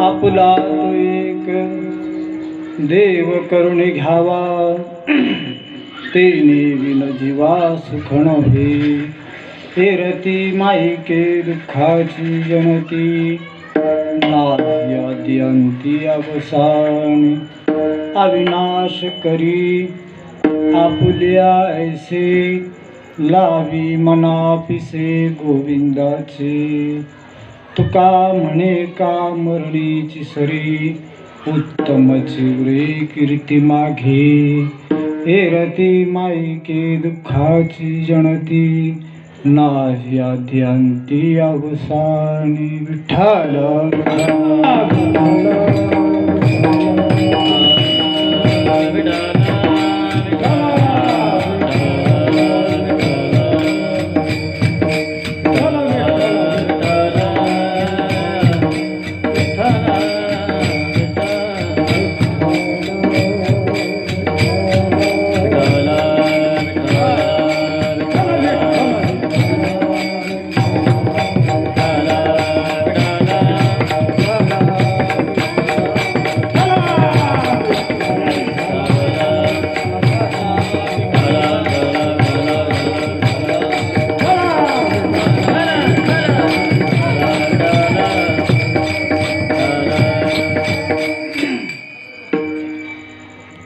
आपुला तो एक देव करून घ्यावा, तेने विन जीवा सुखण हे. हेरती माईके दुःखाची जनती, नाद्यादी अंती अवसान. अविनाश करी आपुल्या ऐसे, लावी मनापिसे गोविंदाचे. तुका म्हणे का मरणीची सरी, उत्तमची उरे कीर्ती माघे. हेरती माईके दुःखाची जनती, नाही आद्यांती अवसानी. विठ्ठल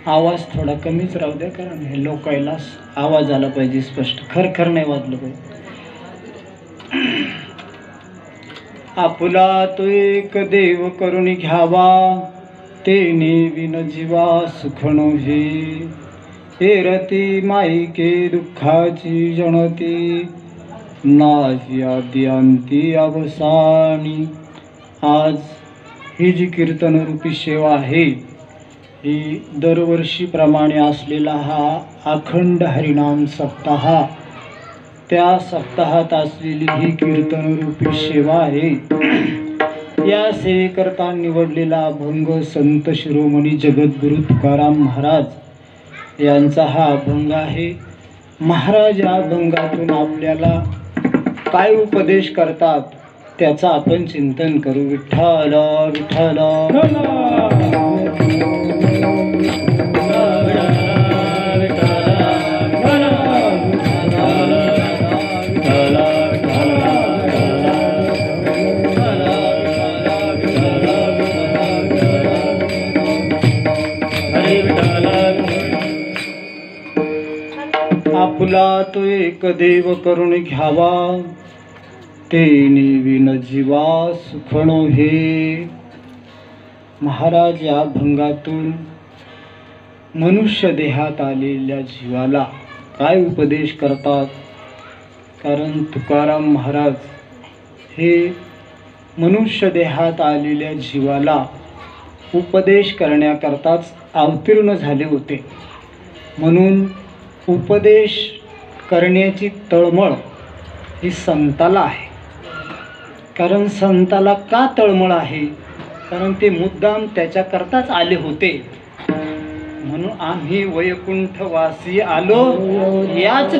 आवाज थोडा कमीच राहू द्या, कारण हे लोकायला आवाज आला पाहिजे स्पष्ट, खरखर नाही वाजलं पाहिजे. आपुला तो एक देव करून घ्यावा, तेने विन जीवा सुखण हे. हेरती माईके दुःखाची जनती, नाही आद्यांती अवसानी. आज ही जी कीर्तन रूपी सेवा आहे, ही दरवर्षीप्रमाणे असलेला हा अखंड हरिनाम सप्ताह, त्या सप्ताहात असलेली ही कीर्तन रूपी सेवा आहे. या सेवेकरता निवडलेला अभंग संत शिरोमणी जगद्गुरु तुकाराम महाराज यांचा हा अभंग आहे. महाराज या अभंगातून आपल्याला काय उपदेश करतात त्याचा आपण चिंतन करू. विठ्ठल विठ्ठल आपुला तो एक देव करून घ्यावा, तेने विन जीवा सुखण हे. महाराज या अभंगातून मनुष्य देहात आलेल्या जीवाला काय उपदेश करतात, कारण तुकाराम महाराज हे मनुष्य देहात आलेल्या जीवाला उपदेश करण्याकरताच अवतीर्ण झाले होते. म्हणून उपदेश करण्याची तळमळ ही संताला आहे. कारण संताला का तळमळ आहे, कारण ते मुद्दाम त्याच्याकरताच आले होते. म्हणून आम्ही वैकुंठवासी आलो याच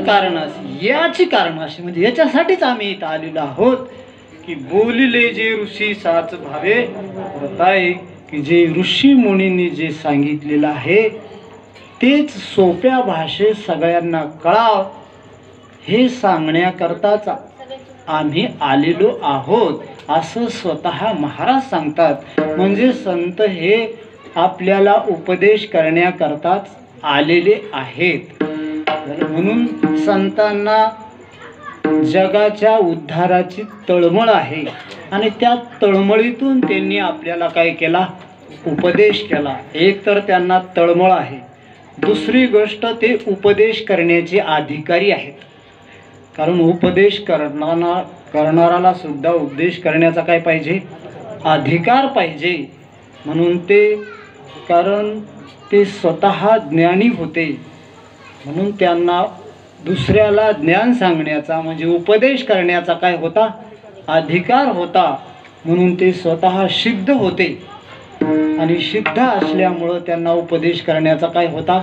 कारणाशी म्हणजे याच्यासाठीच आम्ही इथं आलेलो आहोत, की बोलिले जे ऋषी साच भावे. होत आहे की जे ऋषी मुनींनी जे सांगितलेलं आहे तेच सोप्या भाषेत सगळ्यांना कळाव हे सांगण्याकरताच आम्ही आलेलो आहोत असं स्वतः महाराज सांगतात. म्हणजे संत हे आपल्याला उपदेश करण्याकरताच आलेले आहेत. म्हणून संतांना जगाच्या उद्धाराची तळमळ आहे आणि त्या तळमळीतून त्यांनी आपल्याला काय केला? उपदेश केला. एक तर त्यांना तळमळ आहे, दुसरी गोष्ट ते उपदेश करण्याचे अधिकारी आहेत. कारण उपदेश करणाराला सुद्धा उपदेश करण्याचा काय पाहिजे? अधिकार पाहिजे. म्हणून ते, कारण ते स्वतः ज्ञानी होते म्हणून त्यांना दुसऱ्याला ज्ञान सांगण्याचा म्हणजे उपदेश करण्याचा काय होता? अधिकार होता. म्हणून ते स्वतः सिद्ध होते आणि सिद्ध असल्यामुळं त्यांना उपदेश करण्याचा काय होता?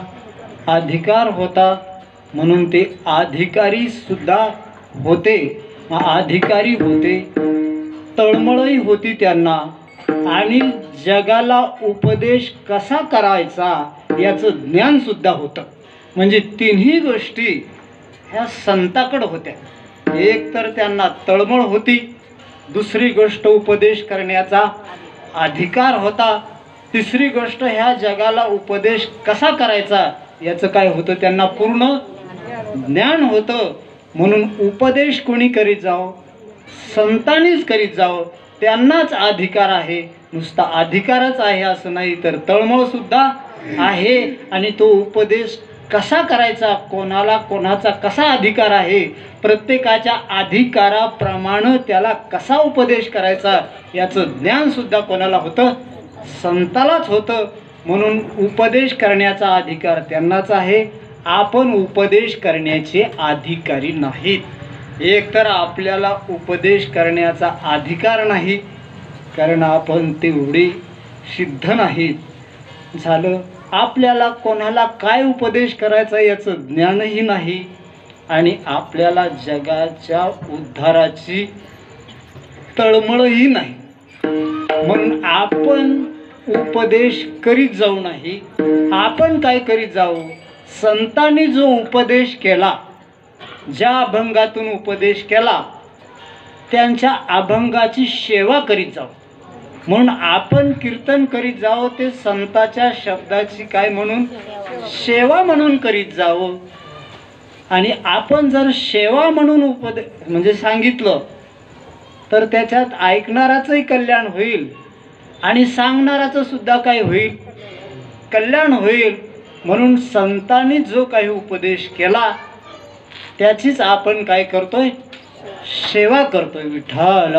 अधिकार होता. म्हणून ते अधिकारी सुद्धा होते, अधिकारी होते. तळमळही होती त्यांना आणि जगाला उपदेश कसा करायचा याचं ज्ञान सुद्धा होतं. म्हणजे तिन्ही गोष्टी ह्या संताकडे होत्या. एक तर त्यांना तळमळ होती, दुसरी गोष्ट उपदेश करण्याचा अधिकार होता, तिसरी गोष्ट ह्या जगाला उपदेश कसा करायचा याचं काय होतं? त्यांना पूर्ण ज्ञान होतं. म्हणून उपदेश कोणी करीत जावं? संतांनीच करीत जावं. त्यांनाच अधिकार आहे. नुसता अधिकारच आहे असं नाही, तर तळमळ सुद्धा आहे. आणि तो उपदेश कसा करायचा, कोणाला कोणाचा कसा अधिकार आहे, प्रत्येकाच्या अधिकाराप्रमाणे त्याला कसा उपदेश करायचा याचं ज्ञान सुद्धा कोणाला होतं? संतालाच होतं. म्हणून उपदेश करण्याचा अधिकार त्यांनाच आहे. आपण उपदेश करण्याचे अधिकारी नाहीत. एक तर आपल्याला उपदेश करण्याचा अधिकार नाही, कारण आपण तेवढे सिद्ध नाहीत. झालं, आपल्याला कोणाला काय उपदेश करायचा याचं ज्ञानही नाही आणि आपल्याला जगाच्या उद्धाराची तळमळही नाही. म्हणून आपण उपदेश करीत जाऊ नाही. आपण काय करीत जाऊ? संतांनी जो उपदेश केला, ज्या अभंगातून उपदेश केला, त्यांच्या अभंगाची सेवा करीत जाऊ. म्हणून आपण कीर्तन करीत जावं, ते संताच्या शब्दाची काय म्हणून? सेवा म्हणून करीत जावं. आणि आपण जर सेवा म्हणून म्हणजे सांगितलं तर त्याच्यात ऐकणाराचंही कल्याण होईल आणि सांगणाराचं सुद्धा काय होईल? कल्याण होईल. म्हणून संतांनी जो काही उपदेश केला त्याचीच आपण काय करतोय? सेवा करतोय. विठ्ठल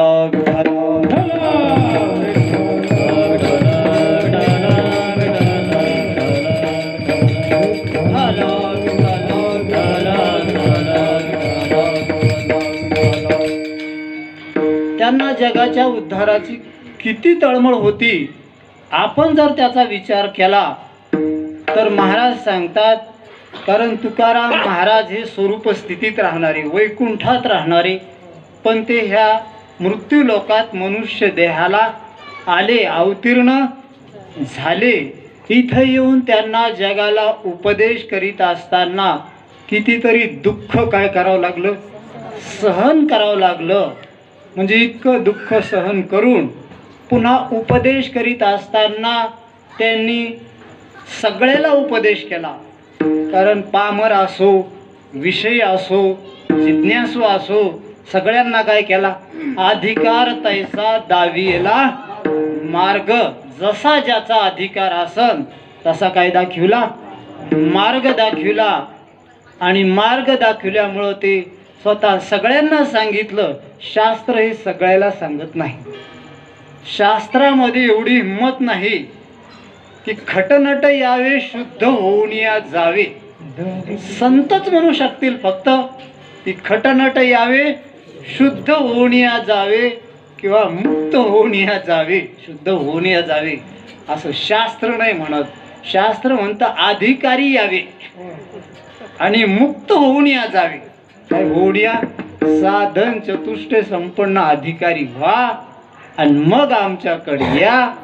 त्यांना जगाच्या उद्धाराची किती तळमळ होती. आपण जर त्याचा विचार केला तर महाराज सांगतात, कारण तुकाराम महाराज हे स्वरूप स्थितीत राहणारे, वैकुंठात राहणारे, पण ते ह्या मृत्यू लोकात मनुष्य देहाला आले, अवतीर्ण झाले. इथं येऊन त्यांना जगाला उपदेश करीत असताना कितीतरी दुःख काय करावं लागलं? सहन करावं लागलं. म्हणजे इतकं दुःख सहन करून पुन्हा उपदेश करीत असताना त्यांनी सगळ्याला उपदेश केला. कारण पामर असो, विषय असो, जिज्ञासू असो, सगळ्यांना काय केला? अधिकार तैसा दाविला मार्ग. जसा ज्याचा अधिकार असन तसा काय दाखविला? मार्ग दाखविला. आणि मार्ग दाखविल्यामुळं ते स्वतः सगळ्यांना सांगितलं. शास्त्र हे सगळ्याला सांगत नाही. शास्त्रामध्ये एवढी हिंमत नाही की खटनट यावे शुद्ध होऊन या जावे. संतच म्हणू शकतील फक्त की खटनट यावे शुद्ध होऊन या जावे किंवा मुक्त होऊन या जावे, शुद्ध होऊन या जावे असं शास्त्र नाही म्हणत. शास्त्र म्हणतं अधिकारी यावे आणि मुक्त होऊन या जावे. काय होऊन या? साधन चतुष्टय संपन्न अधिकारी व्हा आणि मग आमच्याकडे या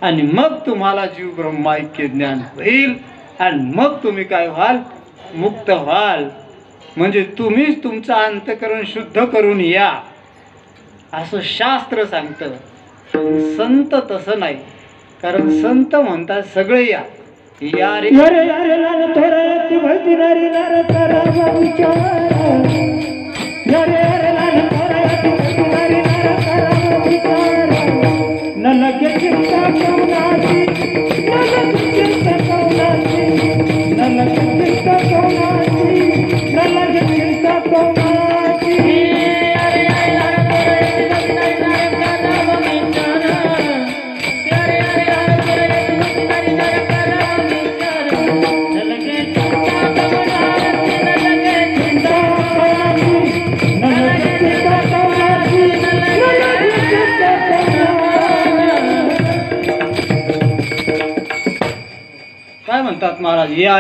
आणि मग तुम्हाला जीव ब्रह्माऐक्य ज्ञान होईल आणि मग तुम्ही काय व्हाल? मुक्त व्हाल. म्हणजे तुम्हीच तुमचं अंतःकरण शुद्ध करून या असं शास्त्र सांगतं. संत तसं नाही, कारण संत म्हणतात सगळे या या रे काय म्हणतात महाराज, या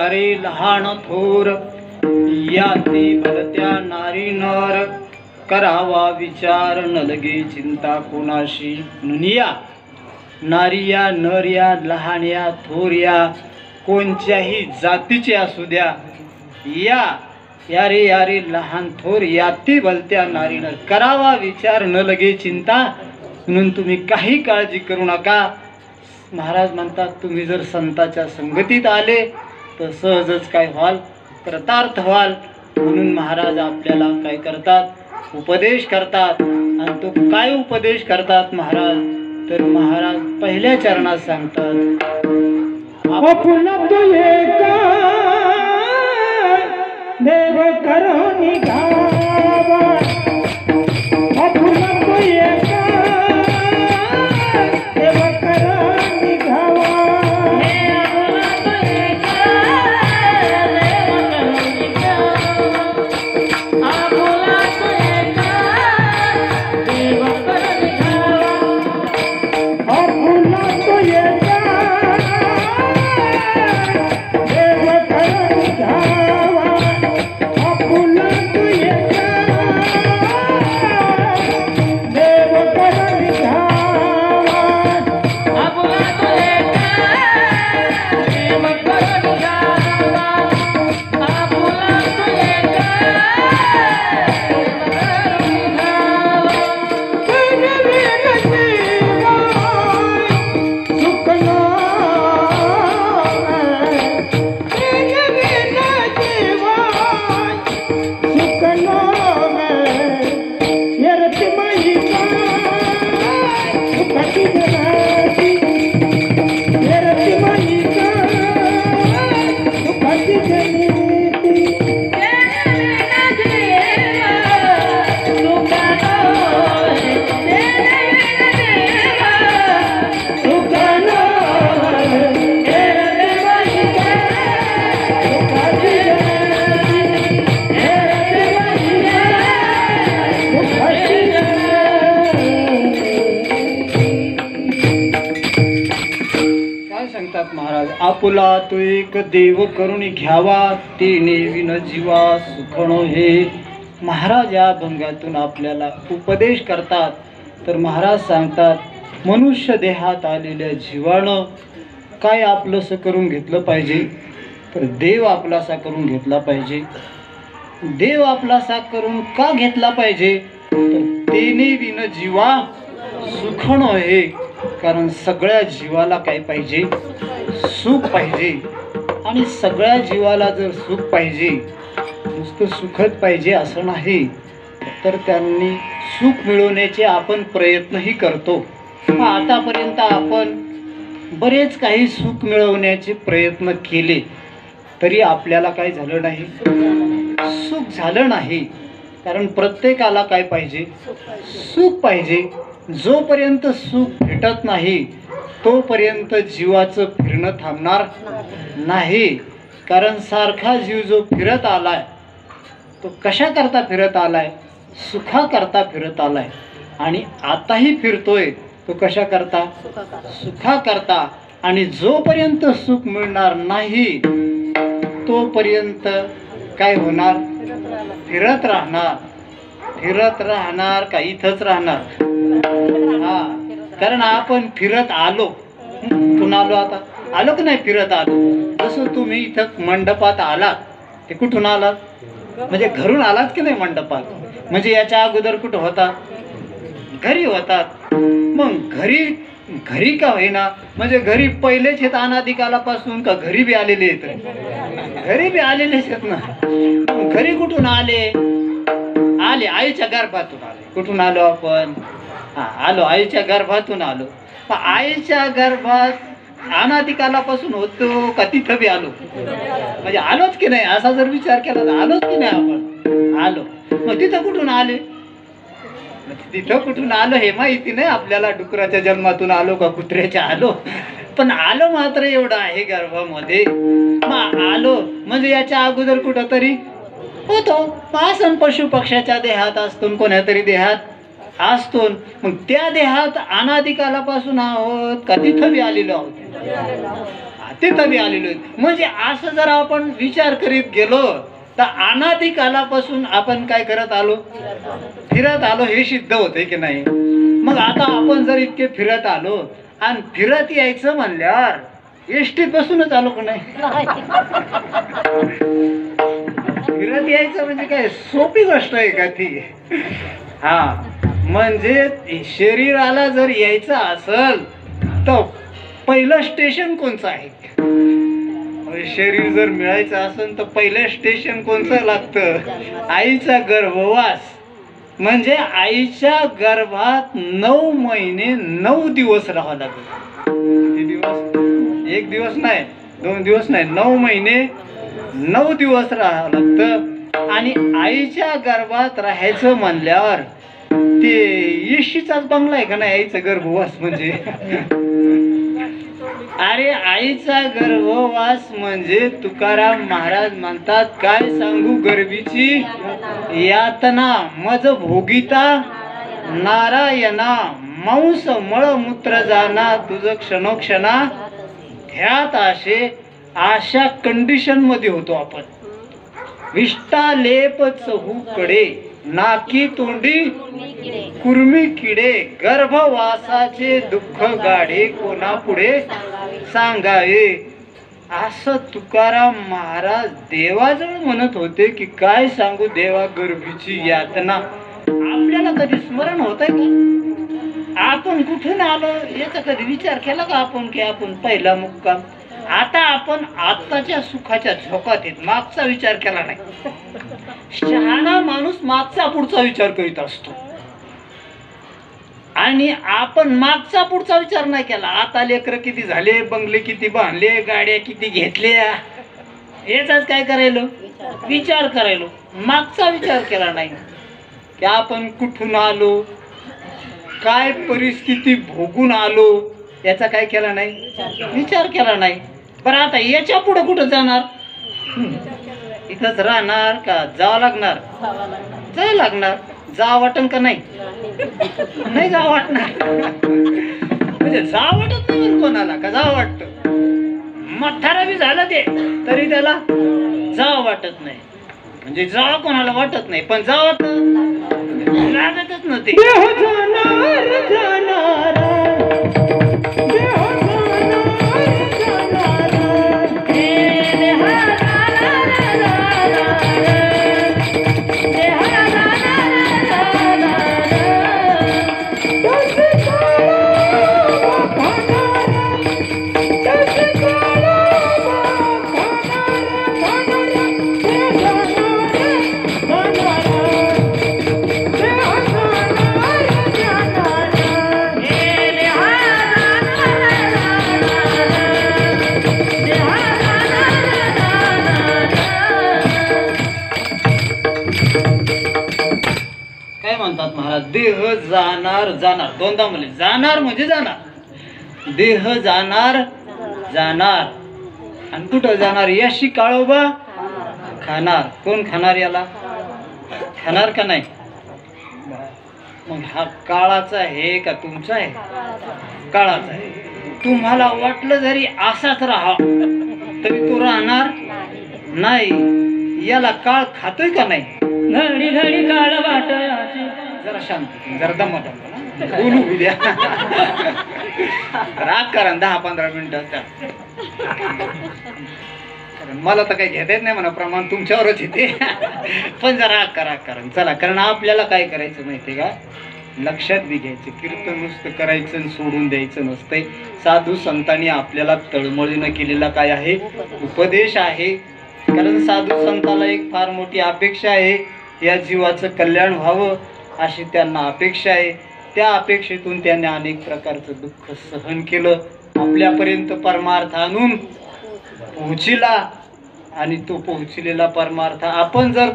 रे लहान थोर या ते भलत्या नारी नर करावा विचार न लगे चिंता कोणाशी. म्हणून या नारी या नर या लहान या थोर या कोणत्याही जातीचे असू द्या, या रे लहान थोर याती भलत्या नारी नर करावा विचार न लगे चिंता. म्हणून तुम्ही काही काळजी करू नका. महाराज म्हणतात तुम्ही जर संताच्या संगतीत आले तर सहजच काय व्हाल, कृतार्थ व्हाल. म्हणून महाराज आपल्याला काय करतात, उपदेश करतात. आणि तो काय उपदेश करतात महाराज, तर महाराज पहिल्या चरणात सांगतात आपण तो एका देव करुणी गावा, आपण तो एका देव करुणी गावा. महाराज आपुला तो एक देव करून घ्यावा तिने विन जीवा सुखणो. हे महाराज या भंगातून आपल्याला उपदेश करतात. तर महाराज सांगतात मनुष्य देहात आलेल्या जीवानं काय आपलंसं करून घेतलं पाहिजे, तर देव आपलासा करून घेतला पाहिजे. देव आपलासा करून का घेतला पाहिजे, तर तेने विन जीवा सुखणो. हे कारण सगळ्या जीवाला काय पाहिजे, सुख पाहिजे. आणि सगळ्या जीवाला जर सुख पाहिजे, नुसतं सुखच पाहिजे असं नाही, तर त्यांनी सुख मिळवण्याचे आपण प्रयत्नही करतो. आतापर्यंत आपण बरेच काही सुख मिळवण्याचे प्रयत्न केले तरी आपल्याला काय झालं नाही, सुख झालं नाही. कारण प्रत्येकाला काय पाहिजे, सुख पाहिजे. जोपर्यंत सुख भेटत नाही तोपर्यंत जीवाचं फिरणं थांबणार नाही. कारण सारखा जीव जो फिरत आलाय तो कशा करता फिरत आलाय, सुखा करता फिरत आलाय. आणि आताही फिरतोय तो कशा करता, सुखा करता. आणि जोपर्यंत सुख मिळणार नाही तोपर्यंत काय होणार, फिरत राहणार. फिरत राहणार का इथंच राहणार. हा, कारण आपण फिरत आलो. कुठून आलो, आता आलो की नाही, फिरत आलो. जसं तुम्ही इथं मंडपात आलात, ते कुठून आलात, म्हणजे घरून आलात की नाही मंडपात, म्हणजे याच्या अगोदर कुठं होता, घरी होतात. मग घरी घरी का होईना, म्हणजे घरी पहिलेच आहेत अनादिकालापासून का घरी बी आलेले आहेत, घरी बी आलेलेच आहेत ना. घरी कुठून आले, आले आईच्या गर्भातून आले. कुठून आलो आपण, आलो आईच्या गर्भातून आलो. आईच्या गर्भात अनादिकालापासून होतो का तिथं बी आलो, म्हणजे आलोच की नाही असा जर विचार केला तर आलोच की नाही आपण, आलो. मग तिथं कुठून आले, तिथं कुठून आलो हे माहिती नाही आपल्याला, डुकराच्या जन्मातून आलो का कुत्र्याच्या आलो, पण आलो मात्र एवढं आहे गर्भामध्ये. मग आलो म्हणजे याच्या अगोदर कुठं तरी होतो, पासन पशु पक्ष्याच्या देहात असतो, कोण्या तरी देहात असतो. मग त्या देहात अनादिकालापासून आहोत का तिथं बी आलेलो आहोत, तिथं बी आलेलो आहेत. म्हणजे असं जर आपण विचार करीत गेलो तर अनादिकालापासून आपण काय करत आलो, फिरत आलो, हे सिद्ध होते की नाही. मग आता आपण जर इतके फिरत आलो आणि फिरत यायचं म्हणल्यावर एसटीत बसूनच आलो का नाही, फिरत यायचं म्हणजे काय सोपी गोष्ट आहे का ती. हा म्हणजे शरीराला जर यायचं असेल तर पहिलं स्टेशन कोणचं आहे, शरीर जर मिळायचं असेल तर पहिलं स्टेशन कोणतं लागतं, आईचा गर्भवास. म्हणजे आईच्या गर्भात 9 महिने 9 दिवस राहावं लागतं. किती दिवस, एक दिवस नाही, 2 दिवस नाही, 9 महिने 9 दिवस राहावं लागतं. आणि आईच्या गर्भात राहायचं म्हणल्यावर ते येशीचाच बंगला आहे का नाही आईचा गर्भवास म्हणजे. अरे आईचा गर्भवास म्हणजे तुकाराम महाराज म्हणतात, काय सांगू गर्भीची यातना, मज भोगिता नारायणा, मांस मळमूत्र जाना, तुझ क्षणोक्षणा ह्यात अशा कंडिशन मध्ये होतो आपण. विष्टालेप चहूकडे, नाकी तोंडी कुर्मी किडे, गर्भवासाचे दुःख गाडे, कोणा पुढे सांगावे. असं तुकाराम महाराज देवाजवळ म्हणत होते की काय सांगू देवा गर्भीची यातना. आपल्याला कधी स्मरण होत आहे का, आपण कुठून आलो याचा कधी विचार केला का आपण, की आपण पहिला मुक्काम. आता आपण आत्ताच्या सुखाच्या झोकात आहेत, मागचा विचार केला नाही. शहाणा माणूस मागचा पुढचा विचार करीत असतो आणि आपण मागचा पुढचा विचार नाही केला. आता लेकर किती झाले, बंगले किती बांधले, गाड्या किती घेतल्या, याचाच काय करायलो, विचार करायलो. मागचा विचार केला नाही की आपण कुठून आलो, काय परिस्थिती भोगून आलो, याचा काय केला नाही, विचार केला नाही. बरं आता याच्या पुढे कुठं जाणार, इथंच राहणार का जावं लागणार, जावं लागणार. जा वाटन का नाही, नाही जा वाटणार. म्हणजे जा वाटत नाही कोणाला का जा वाटत, म्हातारा बी झालं ते तरी त्याला जा वाटत नाही. म्हणजे जा कोणाला वाटत नाही पण जा लागतच ना ते. देह जाणार, जाणार दोनदा म्हणले, जाणार म्हणजे जाणार, देह जाणार जाणार. आणि कुठं जाणार, याशी काळोबा खाणार. कोण खाणार याला, खाणार का नाही. मग हा काळाचा आहे का तुमचा आहे, काळाचा आहे. तुम्हाला वाटलं जरी असाच राहा तरी तो राहणार नाही. याला काळ खातोय का नाही, घडी घडी काळ वाटायची. जरा शांत, जरा दमत बोलू द्या, राग करा 10-15 मिनिटं. कारण मला तर काही घेता येत नाही म्हणा, प्रमाण तुमच्यावरच येते. पण जरा करा कारण चला, कारण आपल्याला काय करायचं माहिती का, लक्षात बी घ्यायचं, कीर्तन नुसतं करायचं आणि सोडून द्यायचं नसतंय. साधू संतांनी आपल्याला तळमळीनं केलेला काय आहे, उपदेश आहे. कारण साधू संताला एक फार मोठी अपेक्षा आहे, या जीवाचं कल्याण व्हावं अशी त्यांना अपेक्षा आहे. त्या अपेक्षेतून त्यांनी अनेक प्रकारचं दुःख सहन केलं, आपल्यापर्यंत परमार्थ आणून पोहोचिला. आणि तो पोहोचलेला परमार्थ आपण जर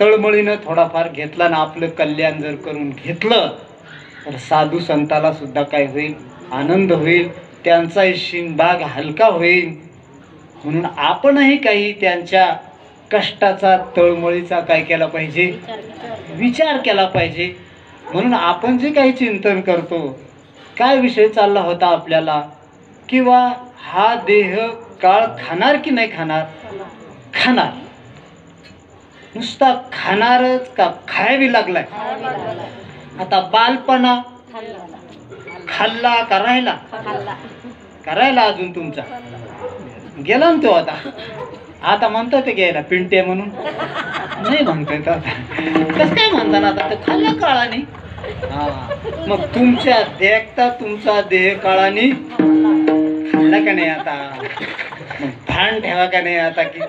तळमळीनं थोडाफार घेतला ना, आपलं कल्याण जर करून घेतलं, तर साधू संताला सुद्धा काय होईल, आनंद होईल, त्यांचा शिनभाग हलका होईल. म्हणून आपणही काही त्यांच्या कष्टाचा, तळमळीचा काय केला पाहिजे, विचार केला पाहिजे. म्हणून आपण जे काही चिंतन करतो, काय विषय चालला होता आपल्याला, किंवा हा देह काळ खाणार की नाही खाणार, खाणार. नुसता खाणारच का खायवी लागलाय. आता बालपणा खाल्ला का राहिला, करायला अजून तुमचा गेला ना तो. आता म्हणतात ते घ्यायला पिंटे म्हणून नाही म्हणतायत. आता कसं काय म्हणता ना, आता ते खाल्ल्या काळाने. हा, मग तुमच्या देखता तुमचा देह काळाने खाल्ला का नाही. आता मग भान ठेवा का नाही आता, की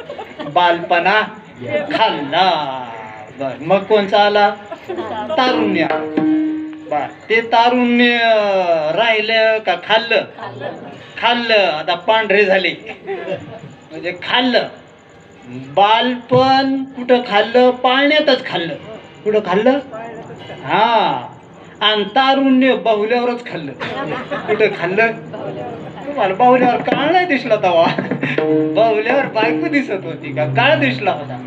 बालपणा खाल्ला. बर, मग कोणचा आला, तारुण्य. बर, ते तारुण्य राहिलं का खाल्लं, खाल्लं. आता पांढरे झाले म्हणजे खाल्लं. बालपण कुठं खाल्लं, पाळण्यातच खाल्लं. कुठं खाल्लं, हा. आणि तारुण्य बाहुल्यावरच खाल्लं. कुठं खाल्लं, तुम्हाला बाहुल्यावर काळ नाही दिसला तवा. बाहुल्यावर बायको दिसत होती का, काळ दिसला होता.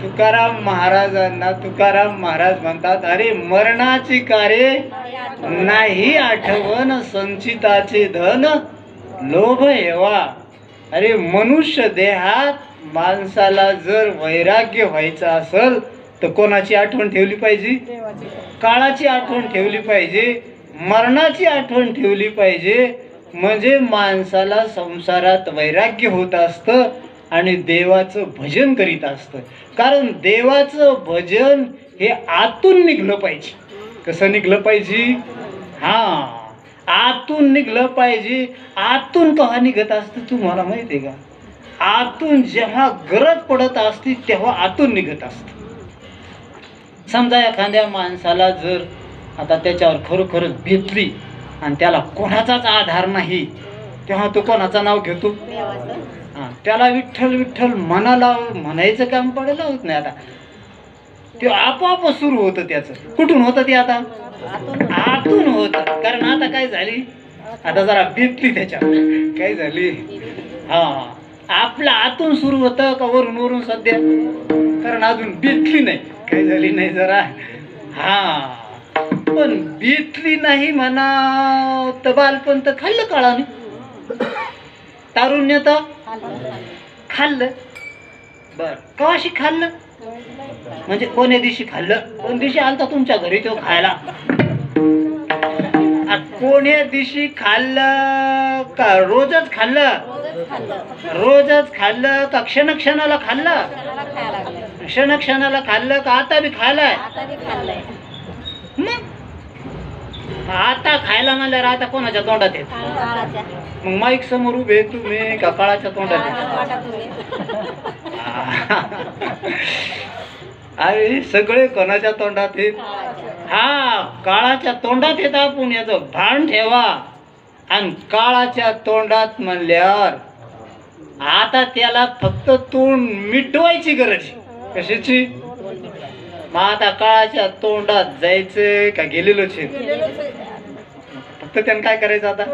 तुकाराम महाराजांना तुकाराम महाराज म्हणतात, अरे मरणाची कार्य नाही आठवण, संचिताचे धन लोभ हेवा. अरे मनुष्य देहात माणसाला जर वैराग्य व्हायचं असेल तर कोणाची आठवण ठेवली पाहिजे, काळाची आठवण ठेवली पाहिजे, मरणाची आठवण ठेवली पाहिजे. म्हणजे माणसाला संसारात वैराग्य होत असतं आणि देवाचं भजन करीत असतं. कारण देवाचं भजन हे आतून निघलं पाहिजे. कसं निघलं पाहिजे, हा, आतून निघलं पाहिजे. आतून कवा निघत असतं तुम्हाला माहिती आहे का, आतून जेव्हा गरज पडत असते तेव्हा आतून निघत असतं. समजा एखाद्या माणसाला जर आता त्याच्यावर खरोखरच बेतली आणि त्याला कोणाचाच आधार नाही, तेव्हा तो कोणाचं नाव घेतो, हा, त्याला विठ्ठल विठ्ठल मनाला म्हणायचं काम पडेल होत नाही. आता ते आपोआप सुरू होतं. त्याचं कुठून होतं ते, आता आतून होतं. कारण आता काय झाली, आता जरा बेतली त्याच्यावर काय झाली, हा, आपलं आतून सुरू होतं का वरून वरून सध्या, कारण अजून बेतली नाही, काय झाली नाही जरा, हा. पण बेतली नाही म्हणा तर बालपण तर खाल्लं काळाने, तारुण्य तर खाल्लं. बर, कवाशी खाल्लं म्हणजे कोण्या दिवशी खाल्लं, कोण दिवशी आलता तुमच्या घरी तो खायला, कोण्या दिवशी खाल्लं का रोजच खाल्लं, रोजच खाल्लं का क्षणक्षणाला खाल्लं, क्षणक्षणाला खाल्लं का आता बी खायलाय. मग आता खायला म्हणल्यावर आता कोणाच्या तोंडात येत, मग माईक समोर उभे तुम्ही का काळाच्या तोंडात येत. अरे सगळे कोणाच्या तोंडात येत, हा, काळाच्या तोंडात येत. आपण याचं भान ठेवा. आणि काळाच्या तोंडात म्हणल्यावर आता त्याला फक्त तोंड मिटवायची गरज. कशाची, मग आता काळाच्या तोंडात जायचं का गेलेलोच आहे, फक्त त्यानं काय करायचं आता,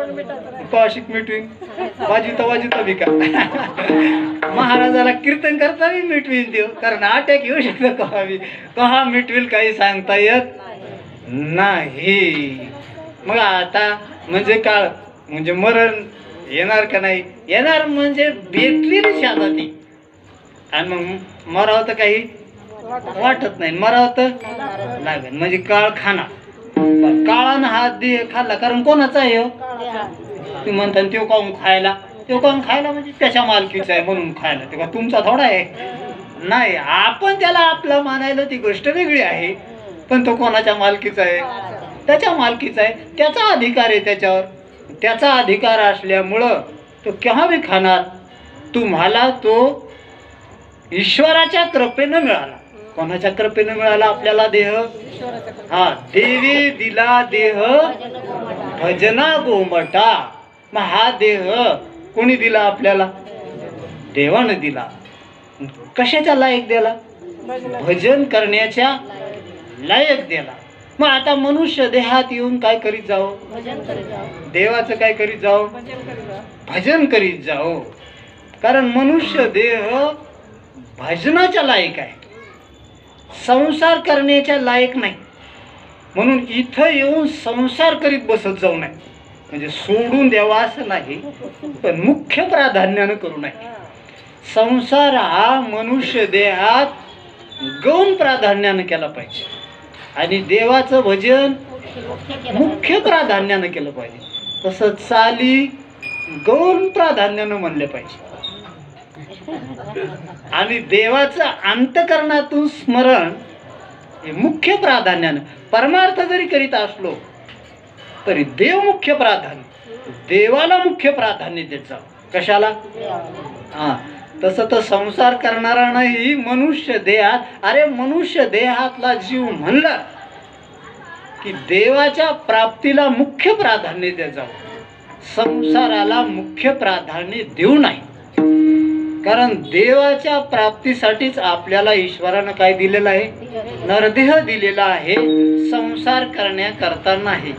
कौशिक मिटवीन वाजी तर बिका. महाराजाला कीर्तन करता बी मिटवीन देव, कारण अटॅक येऊ शकतो कहा मिटवील काही सांगता येत नाही. मग आता म्हणजे काळ म्हणजे मरण येणार का नाही येणार, म्हणजे बेतली रे शादा ती. आणि मग मरावं तर काही वाटत नाही, मरावं तर लागेल. म्हणजे काळ खाना, काळानं हा देह खाल्ला, कारण कोणाचा आहे हो, तुम्ही म्हणता तो काहून खायला, तो कोण खायला म्हणजे त्याच्या मालकीचा आहे म्हणून खायला, तेव्हा तुमचा थोडा आहे. नाही, आपण त्याला आपला मानायला ती गोष्ट वेगळी आहे, पण तो कोणाच्या मालकीचा आहे? त्याच्या मालकीचा आहे, त्याचा अधिकार आहे त्याच्यावर. त्याचा अधिकार असल्यामुळं तो केव्हा बी खाणार. तुम्हाला तो ईश्वराच्या कृपेनं मिळाला. कोणाच्या कृपेनं मिळाला आपल्याला देह? हा, देवी दिला देह भजना गोमटा. मग हा देह कोणी दिला आपल्याला? देवानं दिला. कशाच्या लायक दिला? भजन करण्याच्या लायक दिला. मग आता मनुष्य देहात येऊन काय करीत जाओ? देवाचं काय करीत जाओ? भजन करीत जाओ. कारण मनुष्य देह भजनाच्या लायक आहे, संसार करण्याच्या लायक नाही. म्हणून इथं येऊन संसार करीत बसत जाऊ नये. म्हणजे सोडून द्यावा असं नाही, पण मुख्य प्राधान्यानं करू नये. संसार हा मनुष्य देहात गौण प्राधान्यानं केला पाहिजे आणि देवाचं भजन मुख्य प्राधान्यानं केलं पाहिजे. तसं चाली गौण प्राधान्यानं म्हणलं पाहिजे. आणि देवाचं अंतकरणातून स्मरण हे मुख्य प्राधान्यानं. परमार्थ जरी करीत असलो तरी देव मुख्य प्राधान्य, देवाला मुख्य प्राधान्य देत जावं. कशाला? हा, तसं तर संसार करणारा नाही मनुष्य देहात. अरे मनुष्य देहातला जीव म्हणला की देवाच्या प्राप्तीला मुख्य प्राधान्य देत जावं, संसाराला मुख्य प्राधान्य देऊ नाही. कारण देवाच्या प्राप्तीसाठीच आपल्याला ईश्वरानं काय दिलेलं आहे? नरदेह दिलेला आहे. संसार करण्याकरता नाही.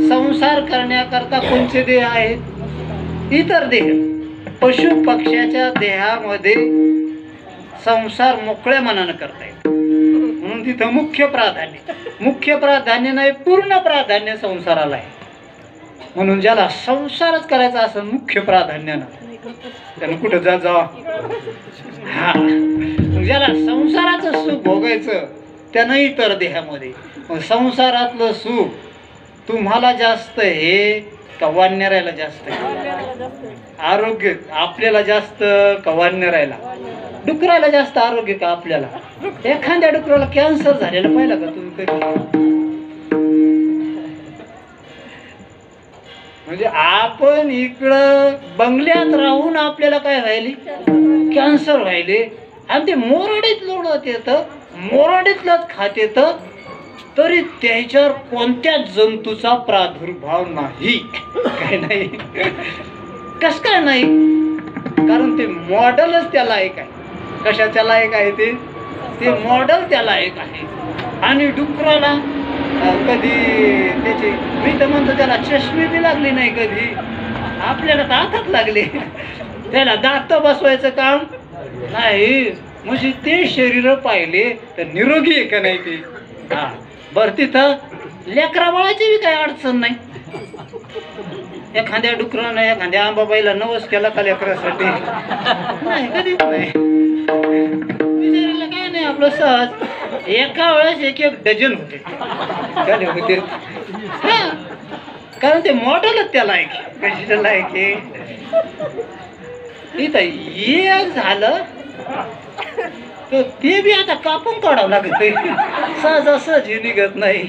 संसार करण्याकरता कोणते देह आहेत? इतर देह. पशु पक्ष्याच्या देहामध्ये संसार मोकळ्या मनानं करता येतो, म्हणून तिथं मुख्य प्राधान्य नाही, पूर्ण प्राधान्य संसाराला आहे. म्हणून ज्याला संसारच करायचा असं मुख्य प्राधान्यानं त्यानं कुठं जा. हा, ज्याला संसाराचं सुख भोगायचं त्यानं इतर देहामध्ये. संसारातलं सुख तुम्हाला जास्त हे का वानरायला जास्त? आरोग्य आपल्याला जास्त का वानरायला? डुकराला जास्त आरोग्य का आपल्याला? एखाद्या डुकराला कॅन्सर झालेला पाहिला का तुम्ही कधी? म्हणजे आपण इकडं बंगल्यात राहून आपल्याला काय व्हायले? कॅन्सर व्हायले. आणि ते मोराडीत लोळत येतं, मोराडीतलंच खात येतं, तरी त्याच्यावर कोणत्याच जंतूचा प्रादुर्भाव नाही. काय नाही? कस काय नाही? कारण ते मॉडेलच त्याला एक आहे. कशाच्या लायक आहे ते मॉडेल त्याला एक आहे. आणि डुकराला कधी त्याची, मी तर म्हणतो त्याला चष्मे बी लागली नाही कधी. आपल्याला तर हातात लागले. त्याला दात बसवायचं काम नाही. म्हणजे ते शरीर पाहिले तर निरोगी आहे का नाही ते. हा, बर तिथं लेकरा बाळाची बी काही अडचण नाही. एखाद्या डुकरानं एखाद्या आंबाबाईला नवस केला का लेकरासाठी? नाही, कधीच नाही. काय नाही, आपलं सहज एका वेळेस एक डझन होते. हा, कारण ते मॉडेलच त्याला आहे. कशाला लायक आहे? इथं एक झालं तर ते बी आता कापून काढावं लागत. सहज हे निघत नाही.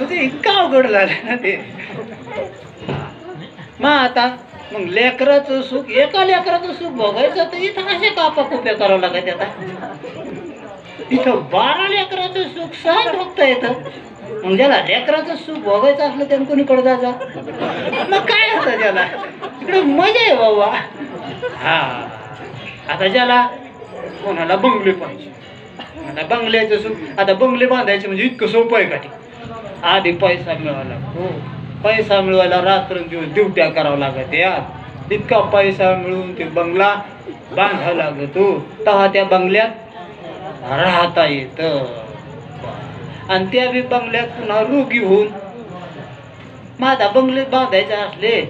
ते इतका अवघड झालं ना ते. मग आता मग लेकराचं सुख, एका लेकराचं सुख भोगायचं तर इथं कशा कापा कुप्या करावं लागत? आता इथं 12 लेकराचं सुख सहज भोगता येतं. मग ज्याला लेकराचं सुख भोगायचं असलं त्यानं कोणीकडे जायचं? मग काय होतं त्याला? इकडे मजा आहे बाबा. हा, आता ज्याला कोणाला बंगले पाहिजे, आता बंगल्याचं सुख. आता बंगले बांधायचे म्हणजे इतकं सोपं आहे का? ते आधी पैसा मिळवायला लागतो. पैसा मिळवायला रात्रंदिवस ड्युट्या करावं लागत यार. इतका पैसा मिळवून ते बंगला बांधावा लागतो, तेव्हा त्या बंगल्यात राहता येतं. आणि त्या बी बंगल्यात पुन्हा रोगी होऊन. मग आता बंगले बांधायचे असले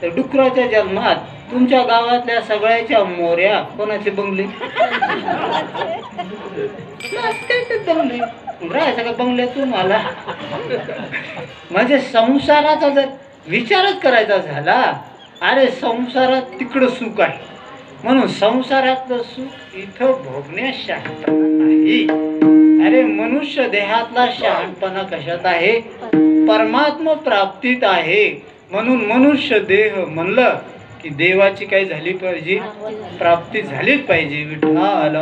तर डुकराच्या जन्मात तुमच्या गावातल्या सगळ्याच्या मोऱ्या कोणाचे बंगले? बंगले राहायचं का बंगल्यात तुम्हाला? म्हणजे संसाराचा जर विचारच करायचा झाला अरे संसारात तिकडं सुख आहे, म्हणून संसारातलं सुख इथं भोगण्यास शहाणपणा नाही. अरे मनुष्य देहातला शहाणपणा कशात आहे? परमात्मा प्राप्तीत आहे. म्हणून मनुष्य देह म्हणलं की देवाची काय झाली पाहिजे? प्राप्ती झालीच पाहिजे. विठ्ठल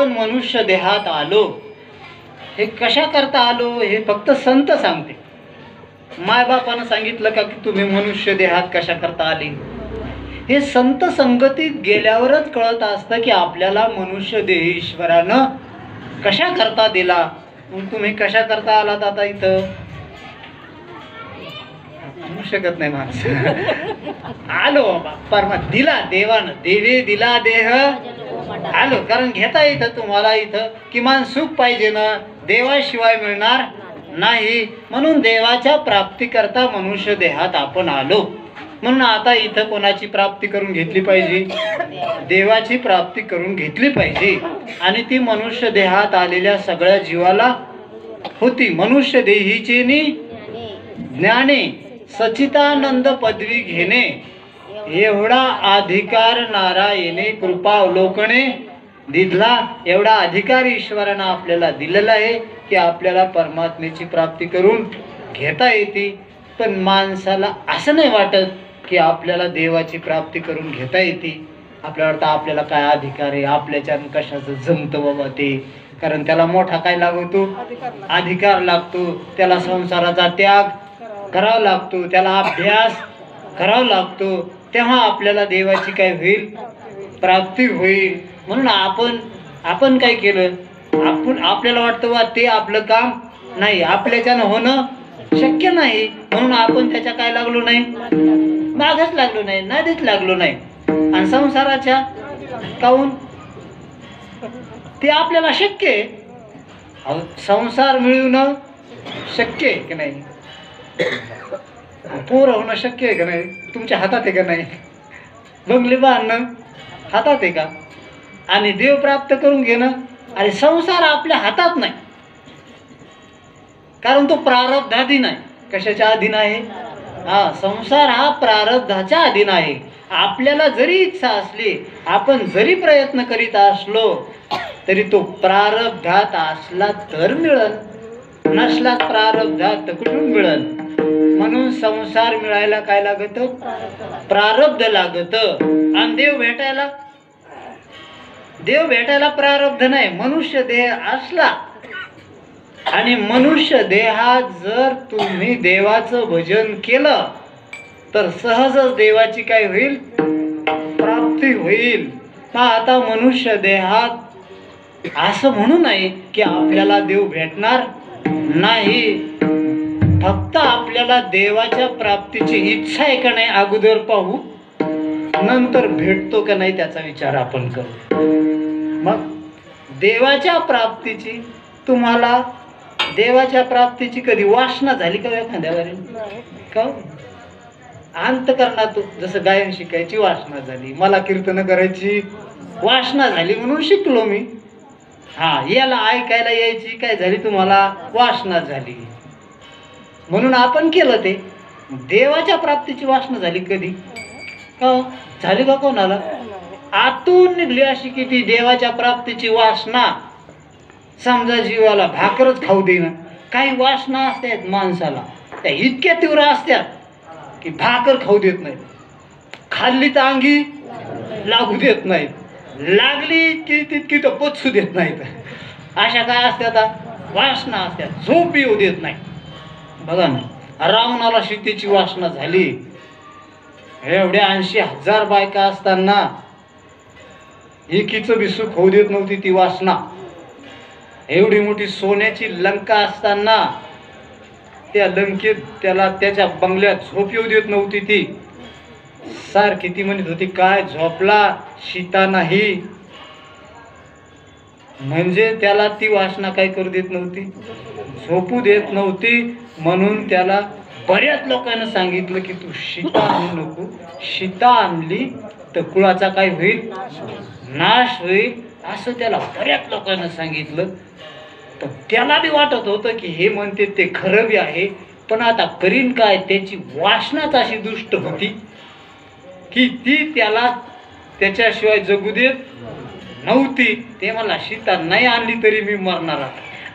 मनुष्य देहात आलो. हे कशा करता आलो हे फक्त संत सांगते. मायबापानं सांगितलं का की तुम्ही मनुष्य देहात कशा करता आले? हे संत संगतीत गेल्यावरच कळत असतं की आपल्याला मनुष्य देह ईश्वरानं कशा करता दिला. मग तुम्ही कशा करता आलात आता इथं? म्हणू शकत नाही माणसं. आलो बाबा दिला देवानं, देवे दिला देह आलो. कारण घेता इथं तुम्हाला इथं किमान सुख पाहिजे ना, देवाशिवाय मिळणार नाही. म्हणून देवाच्या प्राप्ती करता मनुष्य देहात आपण आलो. म्हणून आता इथं कोणाची प्राप्ती करून घेतली पाहिजे? देवाची प्राप्ती करून घेतली पाहिजे. आणि ती मनुष्य देहात आलेल्या सगळ्या जीवाला होती. मनुष्य देहीचे नि ज्ञाने सचितानंद पदवी घेणे एवढा अधिकार नारायणे कृपा अवलोकने दिला. एवढा अधिकार ईश्वरानं आपल्याला दिलेला आहे की आपल्याला परमात्म्याची प्राप्ती करून घेता येते. पण माणसाला असं नाही वाटत की आपल्याला देवाची प्राप्ती करून घेता येते. आपल्याला वाटतं आपल्याला काय अधिकार आहे, आपल्याच्यानं कशाचं जमतं बाबा ते. कारण त्याला मोठा काय लागतो? अधिकार लागतो. त्याला संसाराचा त्याग करावा लागतो, त्याला अभ्यास करावा लागतो. तेव्हा आपल्याला देवाची काय होईल? प्राप्ती होईल. म्हणून आपण काय केलं? आपल्याला वाटतं वा ते आपलं काम नाही, आपल्याच्यानं होणं शक्य नाही. म्हणून आपण त्याच्या काय लागलो नाही? मागच लागलो नाही, नादीच लागलो नाही. आणि संसाराच्या काहून? ते आपल्याला शक्य आहे. संसार मिळवणं शक्य आहे की नाही? पोर होणं शक्य आहे का नाही? तुमच्या हातात आहे का नाही? बंगले बांधणं हातात आहे का? आणि देव प्राप्त करून घेणं, अरे संसार आपल्या हातात नाही. कारण तो प्रारब्धाधीन आहे. कशाच्या अधीन आहे? संसार हा प्रारब्धाच्या अधीन आहे. आपल्याला जरी इच्छा असली, आपण जरी प्रयत्न करीत असलो तरी तो प्रारब्धात असला तर मिळल, नसला प्रारब्धात कुठून मिळल? म्हणून संसार मिळायला काय लागत? प्रारब्ध लागत. आणि देव भेटायला प्रारब्ध नाही. मनुष्य देह असला आणि मनुष्य देहात जर तुम्ही देवाचं भजन केलं तर सहजच देवाची काय होईल? प्राप्ती होईल. आता मनुष्य देहात असं म्हणू नये की आपल्याला देव भेटणार नाही. फक्त आपल्याला देवाच्या प्राप्तीची इच्छा आहे का नाही अगोदर पाहू, नंतर भेटतो का नाही त्याचा विचार आपण करू. मग देवाच्या प्राप्तीची, तुम्हाला देवाच्या प्राप्तीची कधी वासना झाली का एखाद्यावर? का अंतकरणात जसं गायन शिकायची वासना झाली, मला कीर्तन करायची वासना झाली म्हणून शिकलो मी. याला ऐकायला यायची काय झाली? तुम्हाला वासना झाली म्हणून आपण केलं. ते देवाच्या प्राप्तीची वासना झाली कधी का? झाली का कोणाला? आतून निघली अशी की ती देवाच्या प्राप्तीची वासना. समजा जीवाला भाकरच खाऊ देणं, काही वासना असतात माणसाला त्या इतक्या तीव्र असतात की भाकर खाऊ देत नाहीत. खाल्ली तर अंगी लागू देत नाहीत, लागली की तितकी तर पचू देत नाहीत. अशा काय असतात? वासना असतात. झोप येऊ देत नाही. बघा ना, रावणाला सीतेची वासना झाली. एवढ्या 80,000 बायका असताना एकीचं बी सुख होऊ देत नव्हती ती वासना. एवढी मोठी सोन्याची लंका असताना त्या लंकेत त्याला त्याच्या बंगल्यात झोप येऊ देत नव्हती ती. सारखी ती म्हणत होती, काय झोपला सीता नाही. म्हणजे त्याला ती वासना काय करू देत नव्हती, झोपू देत नव्हती. म्हणून त्याला बऱ्याच लोकांना सांगितलं की तू सीता आणू नको, सीता आणली तर कुळाचा काय होईल, नाश होईल, असं त्याला बऱ्याच लोकांना सांगितलं. तर त्याला बी वाटत होतं की हे म्हणते ते खरं बी आहे, पण आता करीन काय, त्याची वासनाच अशी दुष्ट होती की ती त्याला त्याच्याशिवाय जगू देत नव्हती. ते मला सीता नाही आणली तरी मी मरणार,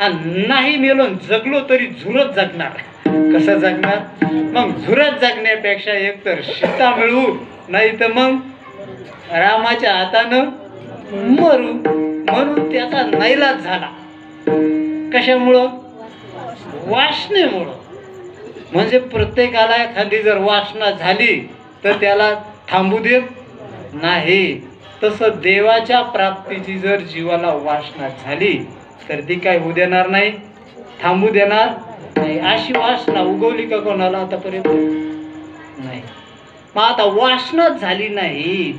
आणि नाही मेलो जगलो तरी झुरत जगणार. कसं जगणार, मग झुरत जगण्यापेक्षा एकतर सीता मिळवू, नाही तर मग रामाच्या हातानं मरू. म्हणून त्याचा नाईलाज झाला. कशामुळं, वासनेमुळं. म्हणजे प्रत्येकाला एखादी जर वासना झाली तर त्याला थांबू देत नाही. तसं देवाच्या प्राप्तीची जर जीवाला वासना झाली तर ती काय होऊ देणार नाही, थांबू देणार नाही. अशी वासना उगवली का कोणाला आतापर्यंत नाही. मग आता वासनाच झाली नाही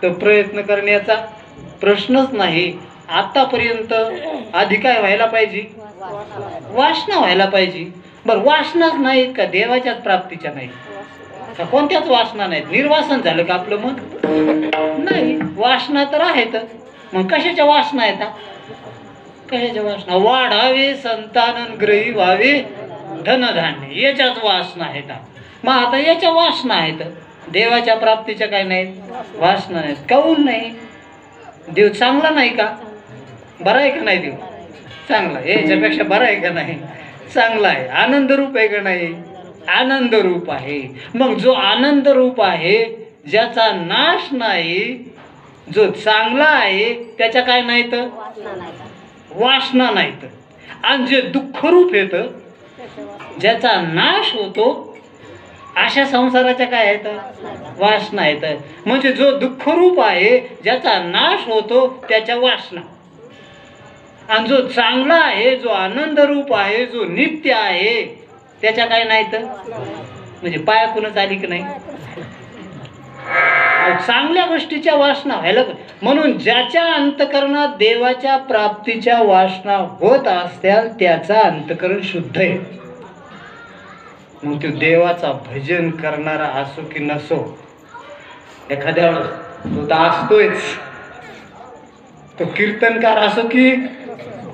तर प्रयत्न करण्याचा प्रश्नच नाही. आतापर्यंत आधी काय व्हायला पाहिजे, वासना व्हायला पाहिजे. बरं, वासनाच नाहीत का, देवाच्याच प्राप्तीच्या नाही का, कोणत्याच वासना नाहीत. निर्वासन झालं का आपलं मन, नाही. वासना तर आहेत. मग कशाच्या वासना येतात, कशाच्या वासना, वाढावे संतान ग्रही व्हावे धनधान्य, याच्याच वासना आहेत. मग आता याच्या वासना आहेत, देवाच्या प्राप्तीच्या काय नाहीत, वासना नाहीत. काऊन नाही, देव चांगला नाही का, बरा आहे का नाही, देव चांगला, याच्यापेक्षा बरा आहे का नाही, चांगला आहे. आनंद रूप आहे का नाही, आनंद रूप आहे. मग जो आनंद रूप आहे, ज्याचा नाश नाही, जो चांगला आहे, त्याच्या काय नाहीत, वासना नाहीत. आणि जे दुःखरूप येतं, ज्याचा नाश होतो, अशा संसाराच्या काय आहेत, वासना आहेत. म्हणजे जो दुःखरूप आहे, ज्याचा नाश होतो, त्याच्या वासना. आणि जो चांगला आहे, जो आनंद रूप आहे, जो नित्य आहे, त्याच्या काय नाहीत. म्हणजे पायाकूनच आली की नाही, चांगल्या गोष्टीच्या वासना व्हायला. म्हणून ज्याच्या अंतकरणात देवाच्या प्राप्तीच्या वासना होत असत्याल त्याचा अंतकरण शुद्ध आहे. मग तो देवाचा भजन करणारा असो की नसो, एखाद्या तो तर असतोच, तो कीर्तनकार असो की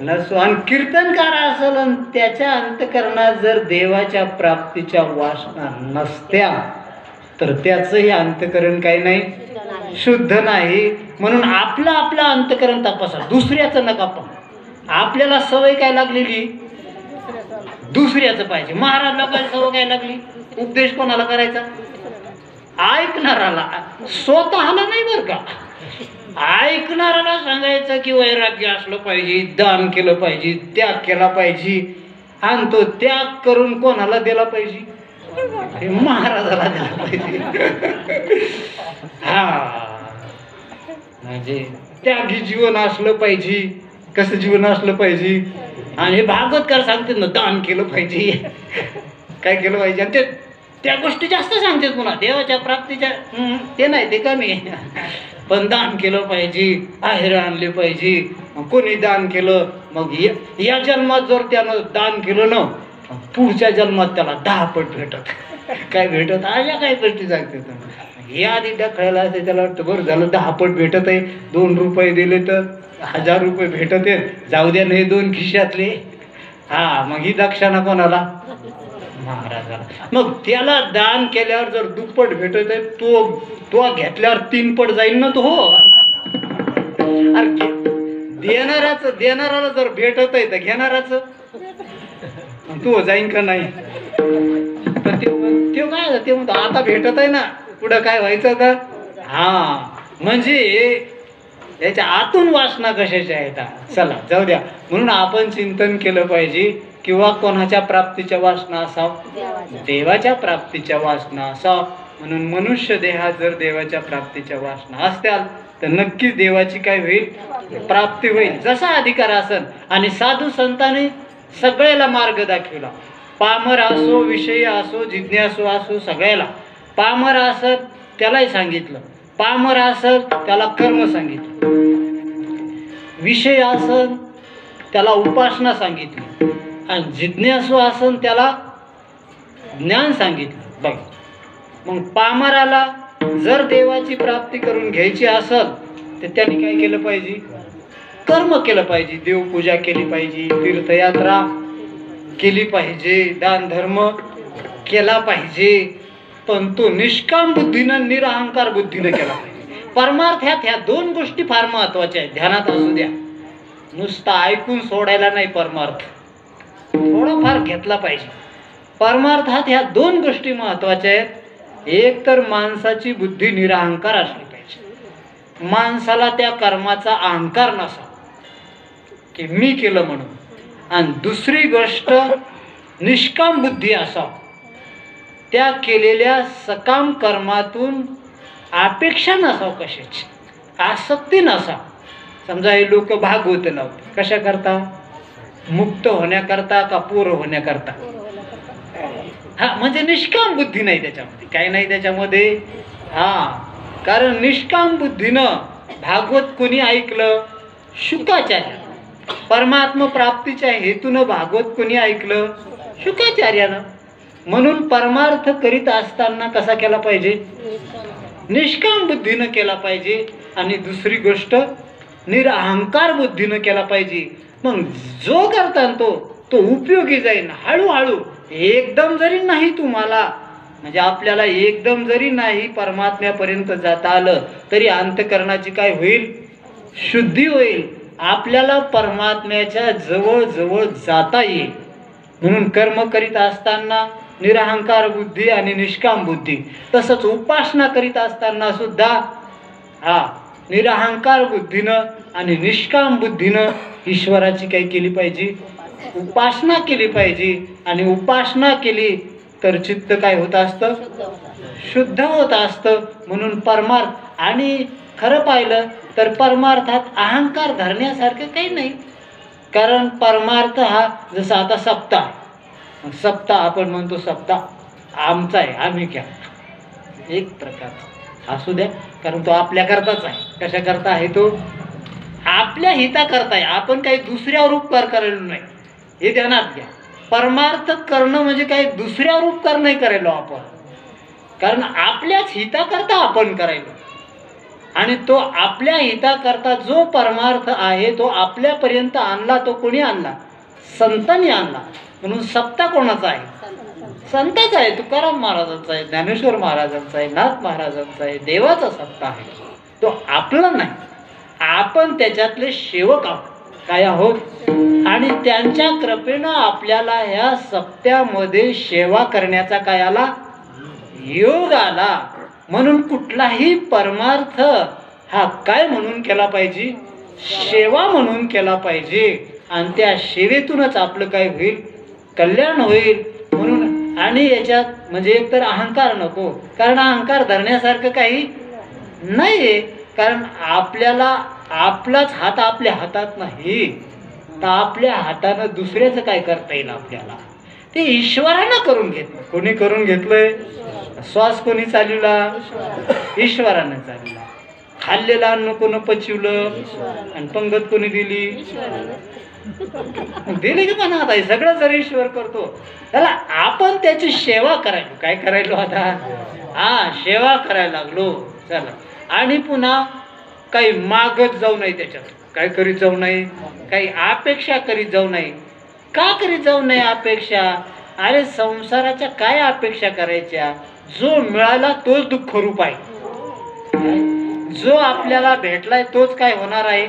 नसो. आणि कीर्तनकार असेल आणि त्याच्या अंतकरणात जर देवाच्या प्राप्तीच्या वासना नसत्या तर त्याचंही अंतकरण काही नाही, शुद्ध नाही. म्हणून आपलं आपलं अंतकरण तपासा, दुसऱ्याचं नका. पण आपल्याला सवय काय लागलेली, दुसऱ्याचं पाहिजे. महाराज लोकांना सवय काय लागली, उपदेश कोणाला करायचा, ऐकणाराला, स्वतःला नाही बरं का. ऐकणाराला सांगायचं की वैराग्य असलं पाहिजे, दान केलं पाहिजे, त्याग केला पाहिजे. आणि तो त्याग करून कोणाला दिला पाहिजे, महाराजाला दिला पाहिजे. हा, म्हणजे त्यागी जीवन असलं पाहिजे. कसं जीवन असलं पाहिजे, आणि हे भागवतकार सांगतात ना, दान केलं पाहिजे, काय केलं पाहिजे. आणि त्या गोष्टी जास्त सांगतात पुन्हा, देवाच्या प्राप्तीच्या ते नाही, ते कमी. पण दान केलं पाहिजे, आहेर आणले पाहिजे. कोणी दान केलं, मग या जन्मात जर त्यानं दान केलं ना, पुढच्या जन्मात त्याला 10 पट भेटत. काय भेटत, अशा काय गोष्टी सांगतात. हे आधी दाखवायला असते, त्याला वाटतं बरं झालं 10 पट भेटत आहे, 2 रुपये दिले तर 1000 रुपये भेटत आहेत, जाऊ द्या नाही 2 खिशातले. हा, मग ही दक्षिणा कोणाला, महाराजाला. मग त्याला दान केल्यावर जर दुप्पट भेटत आहे, तो घेतल्यावर 3 पट जाईल ना तो. हो, अरे देणाराला जर भेटत आहे तर घेणाराचं तो जाईन का नाही. पण ते काय ते म्हणतो, आता भेटत आहे ना, पुढं काय व्हायचं का. हा, म्हणजे याच्या आतून वासना कशाच्या आहेत. चला जाऊ द्या. म्हणून आपण चिंतन केलं पाहिजे, किंवा कोणाच्या प्राप्तीच्या वासना असाव, देवाच्या प्राप्तीच्या वासना असाव. म्हणून मनुष्य देहात जर देवाच्या प्राप्तीच्या वासना असत्याल तर नक्कीच देवाची काय होईल, प्राप्ती होईल. जसा अधिकार असन. आणि साधू संतांनी सगळ्याला मार्ग दाखवला. पामर असो, विषयी असो, जिज्ञासू असो, सगळ्याला. पामर असत त्यालाही सांगितलं, पामर असत त्याला कर्म सांगितलं, विषय असन त्याला उपासना सांगितली, आणि जिज्ञासू असन त्याला ज्ञान सांगितलं. बघ, मग पामराला जर देवाची प्राप्ती करून घ्यायची असेल तर त्यांनी काय केलं पाहिजे, कर्म केलं पाहिजे. देवपूजा केली पाहिजे, तीर्थयात्रा केली पाहिजे, दान धर्म केला पाहिजे. पण तो निष्काम बुद्धीनं, निरअहंकार बुद्धीनं केला पाहिजे. परमार्थात ह्या दोन गोष्टी फार महत्वाच्या आहेत. ध्यानात असू द्या. नुसता ऐकून सोडायला नाही, परमार्थ थोडाफार घेतला पाहिजे. परमार्थात ह्या दोन गोष्टी महत्वाच्या आहेत. एक तर माणसाची बुद्धी निरअहंकार असली पाहिजे. माणसाला त्या कर्माचा अहंकार नसावा की मी केलं म्हणून. आणि दुसरी गोष्ट निष्काम बुद्धी असावं. त्या केलेल्या सकाम कर्मातून अपेक्षा नसावं, कशाची आसक्ती नसावं. समजा हे लोक भागवत लावते कशा करता, मुक्त होण्याकरता का पूर होण्याकरता. हा, म्हणजे निष्काम बुद्धी नाही त्याच्यामध्ये, काय नाही त्याच्यामध्ये. हा, कारण निष्काम बुद्धीनं भागवत कोणी ऐकलं, शुकाचार्य. परमात्मा प्राप्तीच्या हेतून भागवत कोणी ऐकलं, शुकाचार्यानं. म्हणून परमार्थ करीत असताना कसा केला पाहिजे, निष्काम बुद्धीनं केला पाहिजे. आणि दुसरी गोष्ट निरअहंकार बुद्धीनं केला पाहिजे. मग जो करता तो उपयोगी जाईल. हळूहळू, एकदम जरी नाही तुम्हाला, म्हणजे आपल्याला एकदम जरी नाही परमात्म्यापर्यंत जाता आलं तरी अंतःकरणाची काय होईल, शुद्धी होईल. आपल्याला परमात्म्याच्या जवळ जवळ जाता येईल. म्हणून कर्म करीत असताना निरअहंकार बुद्धी आणि निष्काम बुद्धी, तसंच उपासना करीत असताना सुद्धा निरअहंकार बुद्धीनं आणि निष्काम बुद्धीनं ईश्वराची काय केली पाहिजे, उपासना केली पाहिजे. आणि उपासना केली तर चित्त काय होत असतं, शुद्ध होत असतं. म्हणून परमार्थ, आणि खरं पाहिलं तर परमार्थात अहंकार धरण्यासारखं काही नाही. कारण परमार्थ हा जसा आता सप्ताह, सप्ताह आपण म्हणतो सप्ताह आमचा आहे, आम्ही क्या एक प्रकारचा असू द्या, कारण तो आपल्या करताच आहे. कशा करता आहे, तो आपल्या हिता करता आहे. आपण काही दुसऱ्यावर उपकार करायला नाही, हे ध्यानात घ्या. परमार्थ करणं म्हणजे काही दुसऱ्यावर उपकार नाही करायलो आपण, कारण आपल्याच हिताकरता आपण करायलो. आणि तो आपल्या हिताकरता जो परमार्थ आहे तो आपल्यापर्यंत आणला, तो कोणी आणला, संतांनी आणला. म्हणून सप्ताह कोणाचा आहे, संतांचा आहे. तुकाराम महाराजांचा आहे, ज्ञानेश्वर महाराजांचा आहे, नाथ महाराजांचा आहे. देवाचा सप्ताह आहे, तो आपला नाही. आपण त्याच्यातले सेवक आहोत, काय आहोत. आणि त्यांच्या कृपेनं आपल्याला ह्या सप्त्यामध्ये सेवा करण्याचा काय आला, योग आला. म्हणून कुठलाही परमार्थ हा काय म्हणून केला पाहिजे, सेवा म्हणून केला पाहिजे. आणि त्या सेवेतूनच आपलं काय होईल, कल्याण होईल. म्हणून आणि याच्यात म्हणजे एकतर अहंकार नको, कारण अहंकार धरण्यासारखं काही नाही. कारण आपल्याला आपलाच हात आपल्या हातात नाही, तर आपल्या हातानं दुसऱ्याचं काय करता येईल आपल्याला, ते ईश्वरानं करून घेतलं. कोणी करून घेतलंय, श्वास कोणी चालवला, ईश्वरानं चालवला. खाल्लेलं अन्न कोण पचवलं आणि पंगत कोणी दिली, दिली की पण आता सगळं जर ईश्वर करतो, त्याला आपण त्याची सेवा करायलो. काय करायलो आता, सेवा करायला लागलो. चला, आणि पुन्हा काही मागत जाऊ नये, त्याच्यात काय करीत जाऊ नये, काही अपेक्षा करीत जाऊ नये. का करीत जाऊ नये अपेक्षा, अरे संसाराच्या काय अपेक्षा करायच्या, जो मिळाला तोच दुःख रूप आहे. जो आपल्याला भेटलाय तोच काय होणार आहे,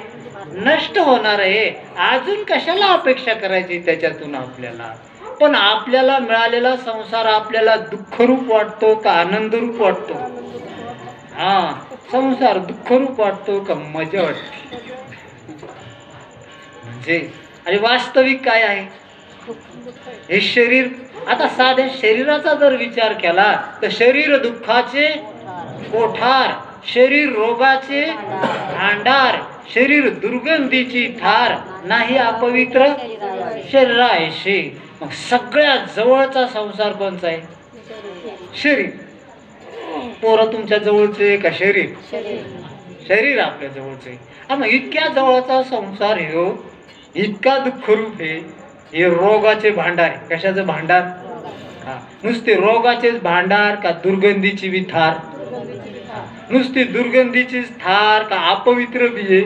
नष्ट होणार आहे. अजून कशाला अपेक्षा करायची त्याच्यातून आपल्याला. पण आपल्याला मिळालेला संसार आपल्याला दुःखरूप वाटतो का आनंदरूप वाटतो, संसार दुःखरूप वाटतो का मजा वाटते. म्हणजे आणि वास्तविक काय आहे, हे शरीर, आता साध्या शरीराचा जर विचार केला तर शरीर दुःखाचे कोठार, शरीर रोगाचे भांडार, शरीर दुर्गंधीची थार, नाही अपवित्र शरीराशी. मग सगळ्यात जवळचा संसार कोणचा आहे? शरीर. पोरं तुमच्या जवळचे का शरीर? शरीर आपल्या जवळचे. मग इतक्या जवळचा संसार हे इतका दुःखरूप आहे. हे रोगाचे भांडार आहे. कशाचं भांडार? नुसते रोगाचेच भांडार का दुर्गंधीची बी थार? नुसती दुर्गंधीचीच थार का अपवित्र बी आहे?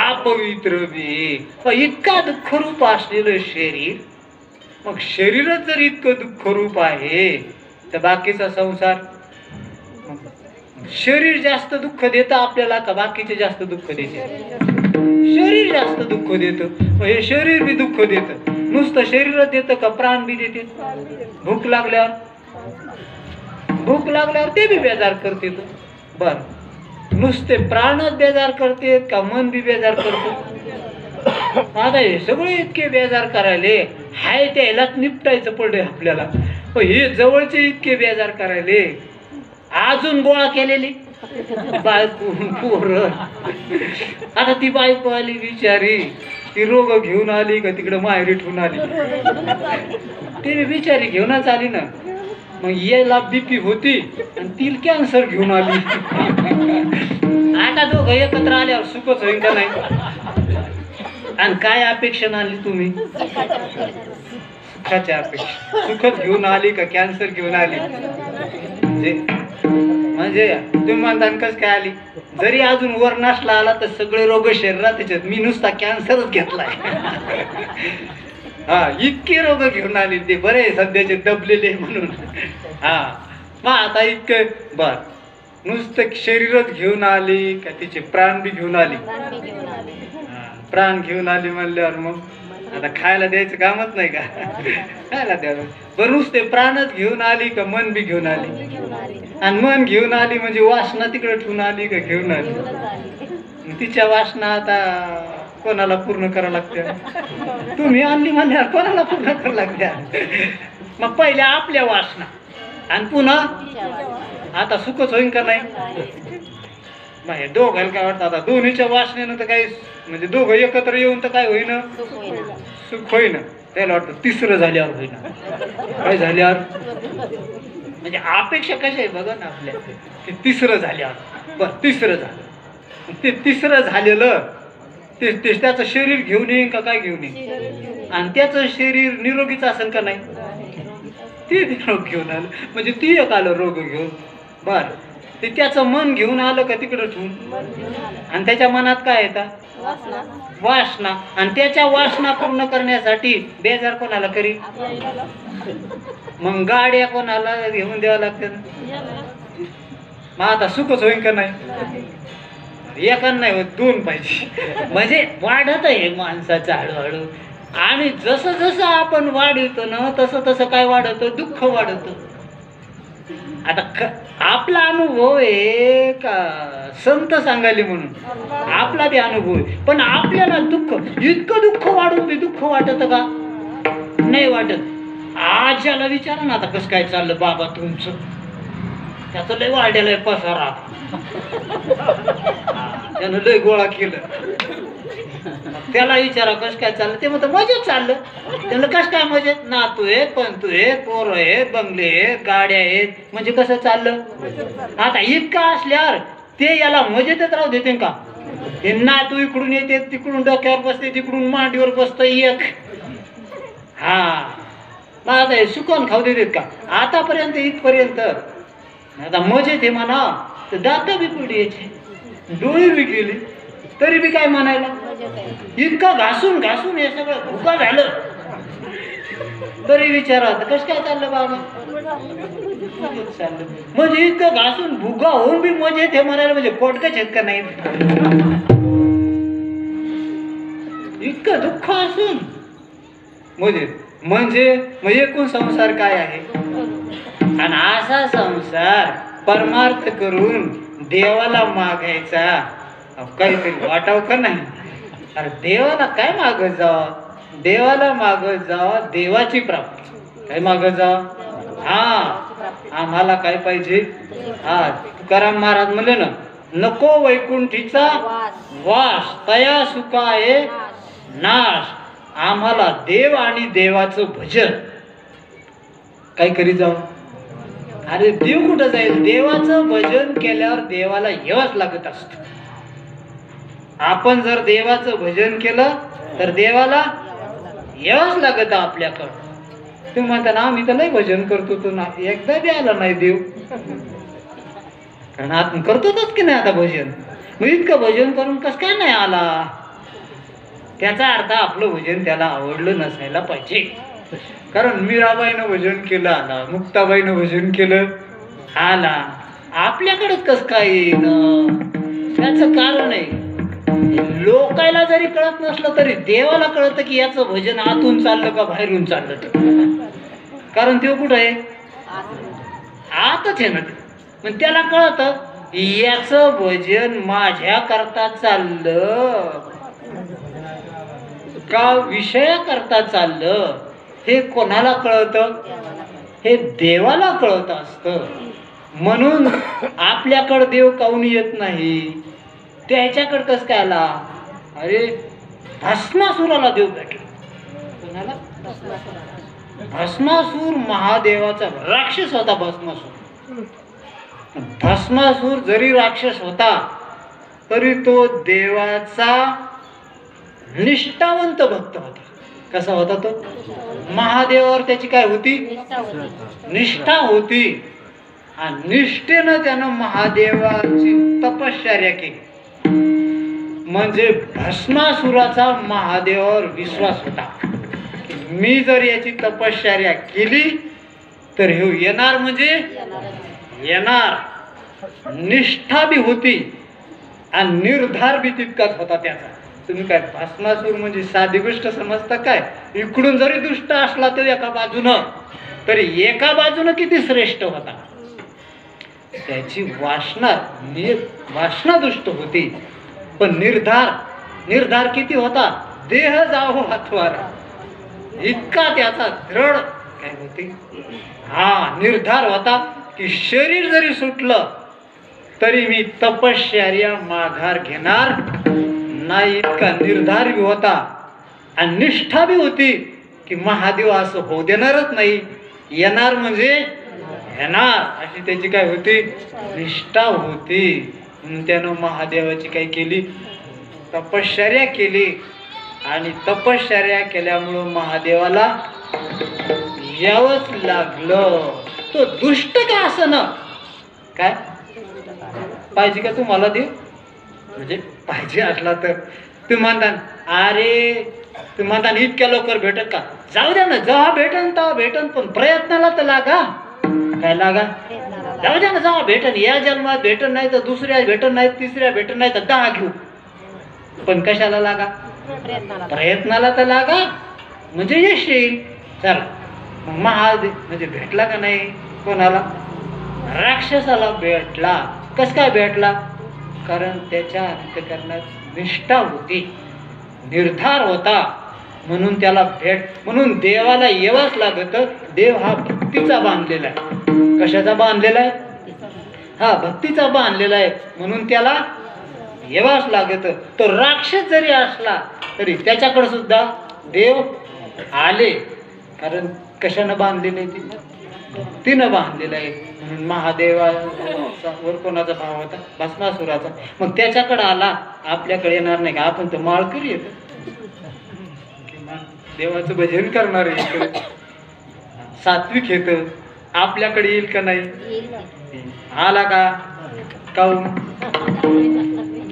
अपवित्र बी. इतका दुःखरूप असलेलं शरीर, मग शरीरच जर इतकं दुःखरूप आहे तर बाकीचा संसार? शरीर जास्त दुःख देतं आपल्याला का बाकीचे जास्त दुःख देते? शरीर जास्त दुःख देतं. हे शरीर बी दुःख देतं. नुसतं शरीरच देतं का प्राण बी देते? भूक लागल्यावर ते बी बेजार करते. बर, नुसते प्राणच बेजार करते का मन बी बेजार करतो? आता हे सगळे इतके बेजार करायले हाय त्यालाच निपटायचं पडले आपल्याला. हे जवळचे इतके बेजार करायले, अजून गोळा केलेली बायको पोरं. आता ती बायको आली बिचारी, ती रोग घेऊन आली का तिकडे माहेरी ठेवून आली? ती बिचारी घेऊनच आली ना. मग याला बीपी होती आणि ती कॅन्सर घेऊन आली. आता दोघं एकत्र आल्यावर सुखच होईल का नाही? आणि काय अपेक्षा आणली तुम्ही? सुखाच्या अपेक्षा. सुखच घेऊन आली का कॅन्सर घेऊन आली? म्हणजे तुम्ही म्हणता कस काय आली? जरी अजून वर नसला आला तर सगळे रोग शरीरात त्याच्यात. मी नुसता कॅन्सरच घेतलाय. इतके रोग घेऊन आले ते. बरे सध्याचे दबलेले म्हणून. मग आता इतकं बर, नुसतं शरीरच घेऊन आली का तिचे प्राण बी घेऊन आली? प्राण घेऊन आली म्हणल्यावर मग आता खायला द्यायचं कामच नाही का? खायला द्यावं. बरं, नुसते प्राणच घेऊन आली का मन बी घेऊन आली? आणि मन घेऊन आली म्हणजे वासना तिकडे ठेवून आली का घेऊन आली? तिच्या वासना आता कोणाला पूर्ण करावं लागते? तुम्ही आणली म्हणल्यावर कोणाला पूर्ण करावं लागत्या? मग पहिल्या आपल्या वासना आणि पुन्हा आता सुखच होईन का नाही? नाही, दोघांना काय वाटतं? आता दोन्हीच्या वासनेनं तर काही, म्हणजे दोघं एकत्र येऊन तर काय होईना? सुख होईना. त्याला वाटतं तिसरं झाल्यावर होईना. काय झाल्यावर? म्हणजे अपेक्षा कशा आहे बघा ना आपल्या, की तिसरं झाल्यावर. बरं, तिसरं झालं. ते तिसरं झालेलं ते त्याचं शरीर घेऊन येईन का काय घेऊन येईन? आणि त्याचं शरीर निरोगीच असेल का नाही? ते निरोग घेऊन आलं म्हणजे ती एक आलं रोग घेऊन. बर, ते त्याचं मन घेऊन आलं का तिकडं ठेवून? आणि त्याच्या मनात काय येतात? वासना. आणि त्याच्या वासना पूर्ण करण्यासाठी बेजार कोणाला करी? मग गाड्या कोणाला घेऊन द्यावं लागतं? मग आता सुखच होईन का नाही? एकान नाही होत, दोन पाहिजे. म्हणजे वाढत आहे माणसाचं हळूहळू. आणि जसं जसं आपण वाढवतो ना तसं तसं काय वाढतं? दुःख वाढतं. आता आपला अनुभव आहे का संत सांगायले म्हणून? आपला बी अनुभव आहे. पण आपल्याला दुःख, इतकं दुःख वाढून बी दुःख वाटत का? नाही वाटत. आज्याला विचारा ना आता कसं काय चाललं बाबा तुमचं? त्याचं लय वाढलेलं आहे पसारा. त्यानं लय गोळा केलं. त्याला विचारा कसं काय चाललं? ते म्हणतं मजेत चाललं. त्याला कसं काय मजेत? नातू आहेत, पंतू आहेत, पोरं आहेत, बंगले आहेत, गाड्या आहेत. म्हणजे कसं चाललं? आता इतका असल्यावर ते याला मजेतच राहू देते का? हे नातू इकडून येते, तिकडून डोक्यावर बसते, तिकडून मांडीवर बसतं एक. मग आता हे सुकून खाऊ देतात का? आतापर्यंत इथपर्यंत आता मजेत हे म्हणा तर दात बी पडायचे, डोळे बी गेले, तरी बी काय म्हणायला? इतकं घासून घासून हे सगळं भुका झालं तरी विचारा कसं काय चाललं बाबा? चाललं म्हणजे इतकं घासून भुगा होऊन बी मजेत हे म्हणायला म्हणजे पोटकच आहेत का नाही? इतकं दुःख असून म्हणजे मग एकूण संसार काय आहे? आणि असा संसार परमार्थ करून देवाला मागायचा काहीतरी वाटाव का नाही? अरे देवाला काय मागत जावं? देवाला मागत जावा देवाची प्राप्ती. काय मागत जावा? हा, आम्हाला काय पाहिजे? हा, तुकाराम महाराज म्हणले ना, नको वैकुंठीचा वास तया सुखा आहे नाश. आम्हाला देव आणि देवाचं भजन काय करी जाऊ. अरे देव कुठं जाईल? देवाचं भजन केल्यावर देवाला यावंच लागत असत. आपण जर देवाचं भजन केलं तर देवाला यावंच लागत आपल्याकडं. तुम्ही म्हणता ना आम्ही तर लय भजन करतो, तो ना एकदा बी आला नाही देव. कारण आपण करतोच की नाही आता भजन. मग इतकं भजन करून कस काय नाही आला? त्याचा अर्थ आपलं भजन त्याला आवडलं नसायला पाहिजे. कारण मीराबाईनं भजन केलं आला, मुक्ताबाईनं भजन केलं आला, आपल्याकडे कस काय येईन? त्याचं कारण आहे, लोकायला जरी कळत नसलं तरी देवाला कळतं की याचं भजन आतून चाललं का बाहेरून चाललं. कारण ते कुठं आहे? आतच आहे ना. मग त्याला कळतं याचं भजन माझ्या करता चाललं का विषया करता चाललं. हे कोणाला कळतं? हे देवाला कळत असतं. म्हणून आपल्याकडे देव काऊन येत नाही? त्याच्याकडे कस काय आला? अरे भस्मासुराला देव भेटला. कोणाला? भस्मासूर महादेवाचा राक्षस होता. भस्मासूर जरी राक्षस होता तरी तो देवाचा निष्ठावंत भक्त होता. कसा होता तो? महादेवावर त्याची काय होती? निष्ठा होती. आणि निष्ठेनं त्यानं महादेवाची तपश्चर्या केली. म्हणजे भस्मासुराचा महादेवावर विश्वास होता. मी जर याची तपश्चर्या केली तर हे येणार, म्हणजे येणार. निष्ठा बी होती आणि निर्धार बी तितकाच होता त्याचा. तुम्ही काय भस्मासूर म्हणजे साधी गोष्ट समजता काय? इकडून जरी दुष्ट असला तो एका बाजूनं, तरी एका बाजूनं किती श्रेष्ठ होता. त्याची वासना दुष्ट होती, पण निर्धार किती होता? देह जावो हातवारा इतका त्याचा दृढ काय होती. हा निर्धार होता की शरीर जरी सुटलं तरी मी तपश्चर्या माघार घेणार नाही. इतका निर्धार बी होता आणि निष्ठा बी होती की महादेव असं होऊ देणारच नाही. येणार म्हणजे येणार अशी त्याची काय होती? निष्ठा होती. म्हणून त्यानं महादेवाची काय केली? तपश्चर्या केली. आणि तपश्चर्या केल्यामुळं महादेवाला यावंच लागलं. तो दुष्ट का असं ना काय पाहिजे का तुम्हाला देव? म्हणजे पाहिजे असला तर तुम्ही म्हणता अरे तुम्ही म्हणता इतक्या लवकर भेटत का? जाऊ द्या ना, जेव्हा भेटन तेव्हा भेटन, पण प्रयत्नाला तर लागा. काय लागा? जाऊ द्या ना, जेव्हा भेटन. या जन्मात भेटन नाही तर दुसऱ्या भेटन नाही, तिसऱ्या भेटन नाही तर 10 घेऊ, पण कशाला लागा? प्रयत्नाला तर लागा, म्हणजे यश येईल. चला मग महादेव म्हणजे भेटला का नाही? कोणाला? राक्षसाला भेटला. कस काय भेटला? कारण त्याच्या अंतःकरणात निष्ठा होती, निर्धार होता. म्हणून त्याला म्हणून देवाला येवाच लागत. देव हा भक्तीचा बांधलेला आहे. कशाचा बांधलेला आहे? हा भक्तीचा बांधलेला आहे. म्हणून त्याला येवाच लागत. तो राक्षस जरी असला तरी त्याच्याकडे सुद्धा देव आले. कारण कशानं बांधलेलं आहे? भक्तीनं बांधलेलं आहे. म्हणून महादेवाचा वर कोणाचा भाव होता? भस्मासुराचा. मग त्याच्याकडे आला, आपल्याकडे येणार नाही का? आपण तर माळकरी येतो, देवाचं भजन करणार आहे, सात्विक येत, आपल्याकडे येईल का नाही? आला का? काऊन?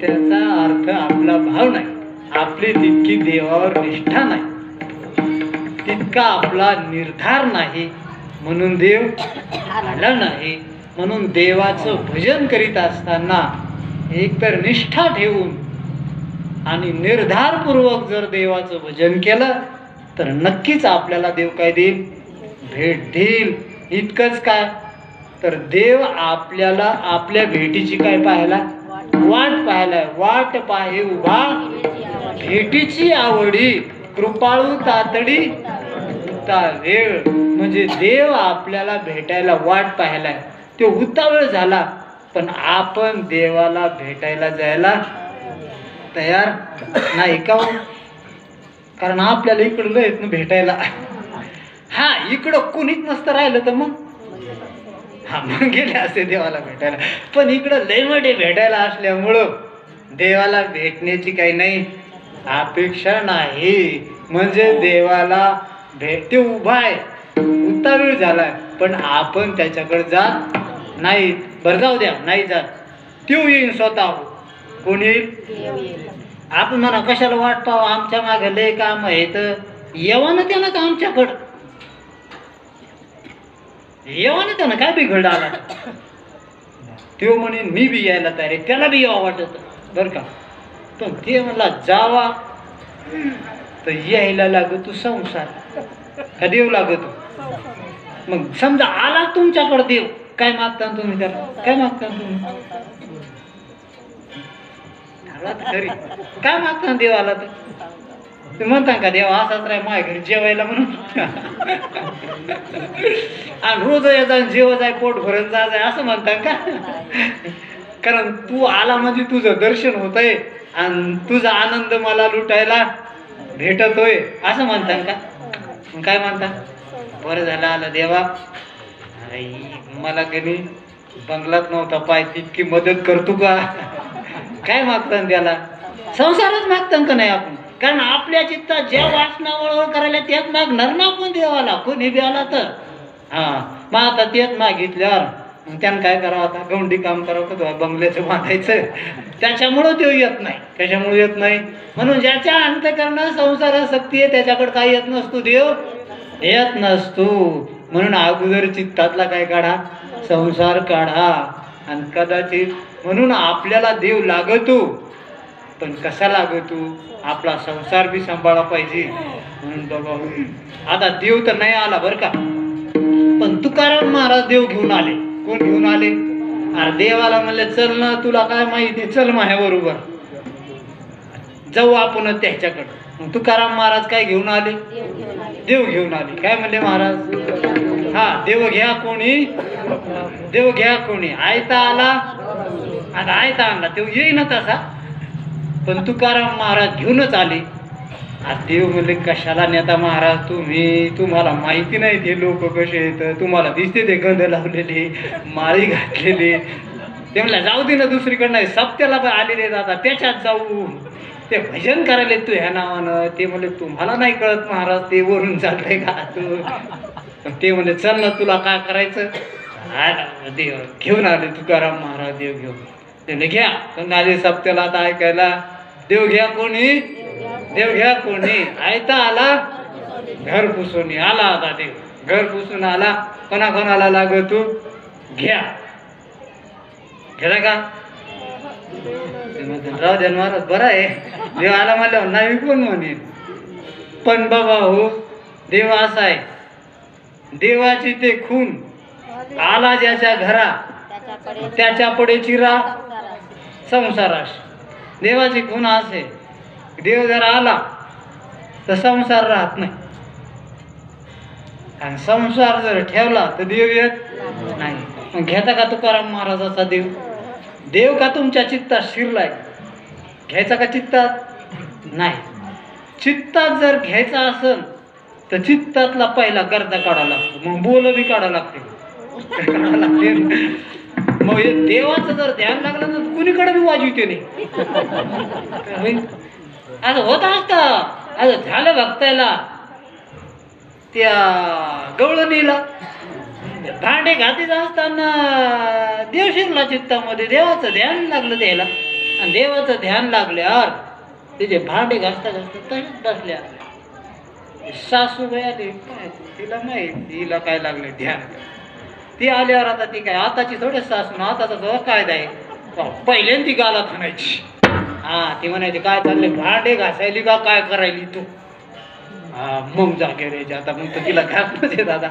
त्याचा अर्थ आपला भाव नाही, आपली तितकी देवावर निष्ठा नाही, तितका आपला निर्धार नाही. म्हणून देव आला नाही. म्हणून देवाचं भजन करीत असताना एकतर निष्ठा ठेवून आणि निर्धारपूर्वक जर देवाचं भजन केलं तर नक्कीच आपल्याला देव काय देईल? भेट देईल. इतकंच काय तर देव आपल्याला आपल्या भेटीची काय पाहायला? वाट पाहायला. वाट पाहे उभा भेटीची आवडी. कृपाळू तातडी ता वेळ, म्हणजे देव आपल्याला भेटायला वाट पाहायलाय, तो उतावळ झाला, पण आपण देवाला भेटायला जायला तयार नाही का हो? कारण आपल्याला इकडं लय येत ना भेटायला. हा, इकडं कोणीच नसतं राहिलं तर मग हा मग गेले असते देवाला भेटायला, पण इकडं लय मोठे भेटायला असल्यामुळं देवाला भेटण्याची काही नाही अपेक्षा नाही. म्हणजे देवाला भेट, ते उभा आहे, उतावीळ झालाय, पण आपण त्याच्याकडे जात नाही. बरं जाऊ द्या, नाही जात, तो येईन स्वतः. कोण येईल? आपण म्हणा कशाला वाट पाहू, आमच्या मागे लय काम आहे, तर येवा ना त्यानं का आमच्याकडं, येवा ना त्यानं, काय बिघड आला. तो म्हणे मी बी यायला तयार आहे, त्याला बी यावं वाटत बरं का, पण ते म्हणला जावा तर यायला लागतो संसार, का देव लागतो. मग समजा आला तुमच्याकडे देव, काय मागता तुम्ही त्याला, काय मागता तुम्ही, खरी काय मागता देवाला, तर तुम्ही म्हणता का देवा असाच राय माझ्या घरी जेवायला म्हणून, आणि रोज याचा जेव जाय पोट भरत जा जाय असं म्हणता का. कारण तू आला म्हणजे तुझं दर्शन होतंय आणि तुझा आनंद मला लुटायला भेटतोय असं म्हणता का. काय म्हणता, बरं झालं आलं देवा, मला कधी बंगलात नव्हता पाय, तितकी मदत करतो का. काय मागता त्याला, संसारच मागता का नाही आपण, कारण आपल्या चित्तात ज्या वासना वळवळ करायला त्यात मागणार ना आपण देवाला, कोणी बी आला तर. हा, मग आता तेच मागितल्यावर त्यानं काय करावं, आता गवंडी काम करावं का बंगल्याचं बांधायचं, त्याच्यामुळं तो येत नाही. कशामुळे येत नाही, म्हणून ज्याच्या अंतःकरणात संसारासक्ती आहे त्याच्याकडे काय येत नसतो, देव येत नसतो. म्हणून अगोदर चित्तातला काय काढा, संसार काढा. आणि कदाचित म्हणून आपल्याला देव लागतो, पण कसा लागतो, आपला संसार बी सांभाळला पाहिजे. म्हणून बाबा आता देव तर नाही आला बरं का, पण तुकाराम महाराज देव घेऊन आले. कोण घेऊन आले, अरे देवाला म्हणले चल ना, तुला काय माहिती, चल माझ्या बरोबर जाऊ आपण त्याच्याकडे. मग तुकाराम महाराज काय घेऊन आले, देव घेऊन आले. काय म्हणले महाराज, हा देव घ्या कोणी, देव घ्या कोणी, आयता आला, आता आयता आणला, तो येईना तसा, पण तुकाराम महाराज घेऊनच आले. आज देव म्हणले कशाला नेता महाराज तुम्ही, तुम्हाला माहिती नाही ते लोक कसे येत, तुम्हाला दिसते ते गंध लावलेले, माळी घातलेले. ते म्हणलं जाऊ दे ना, दुसरीकडे नाही, सप्त्याला आलेले दादा त्याच्यात जाऊ, ते भजन करायला तू ह्या नावानं. ते म्हणले तुम्हाला नाही कळत महाराज, ते वरून चालतंय का तू. ते म्हणले चल ना, तुला काय करायचं. देव घेऊन आले तुकाराम महाराज, देव घेऊन. ते घ्या पण आले सप्त्याला आता ऐकायला, देव घ्या कोणी, देव घ्या कोणी, आयता आला घर पुसून आला. आता देव घर पुसून आला, कोणाला लागत तू घ्या, घेला का. राव द्या महाराज बरं आहे, देव आला म्हणल्यावर नाही कोण म्हणेन. पण बाबा हो, देव असा आहे, देवाची ते खून आला ज्याच्या घरा त्याच्या पुढे चिरा संसारास. देवाची खून असे, देव जर आला तर संसार राहत नाही, आणि संसार जर ठेवला तर देव येत नाही. मग घेता का तुकाराम महाराजाचा देव, देव का तुमच्या चित्तात शिरलाय, घ्यायचा का चित्तात नाही. चित्तात जर घ्यायचा असेल तर चित्तातला पहिला गर्दा काढावा लागतो, मग बोल बी काढावं लागते, काढावं लागते. मग हे देवाचं जर ध्यान लागलं ना, कुणीकडे बी वाजविते नाही. आता होत असता, आता झालं बघतायला त्या गवळणीला भांडे घातीत असताना देव शिरला चित्तामध्ये, देवाचं ध्यान लागलं त्याला, आणि देवाचं ध्यान लागल्यावर तिचे भांडे घासता घासता तशीच बसल्या. सासूबाई आली, काय तिला माहित तिला काय लागले ध्यान. ती आल्यावर आता ती काय आताची थोडे सासून, आताचा जो कायदा आहे, पहिल्यांदा ती गाला खाणायची. हा, ती म्हणायची काय चाललंय, भांडे घासायली का काय करायली तू. हा, मग जागे रे आता, मग तर तिला घासणंच आहे दादा.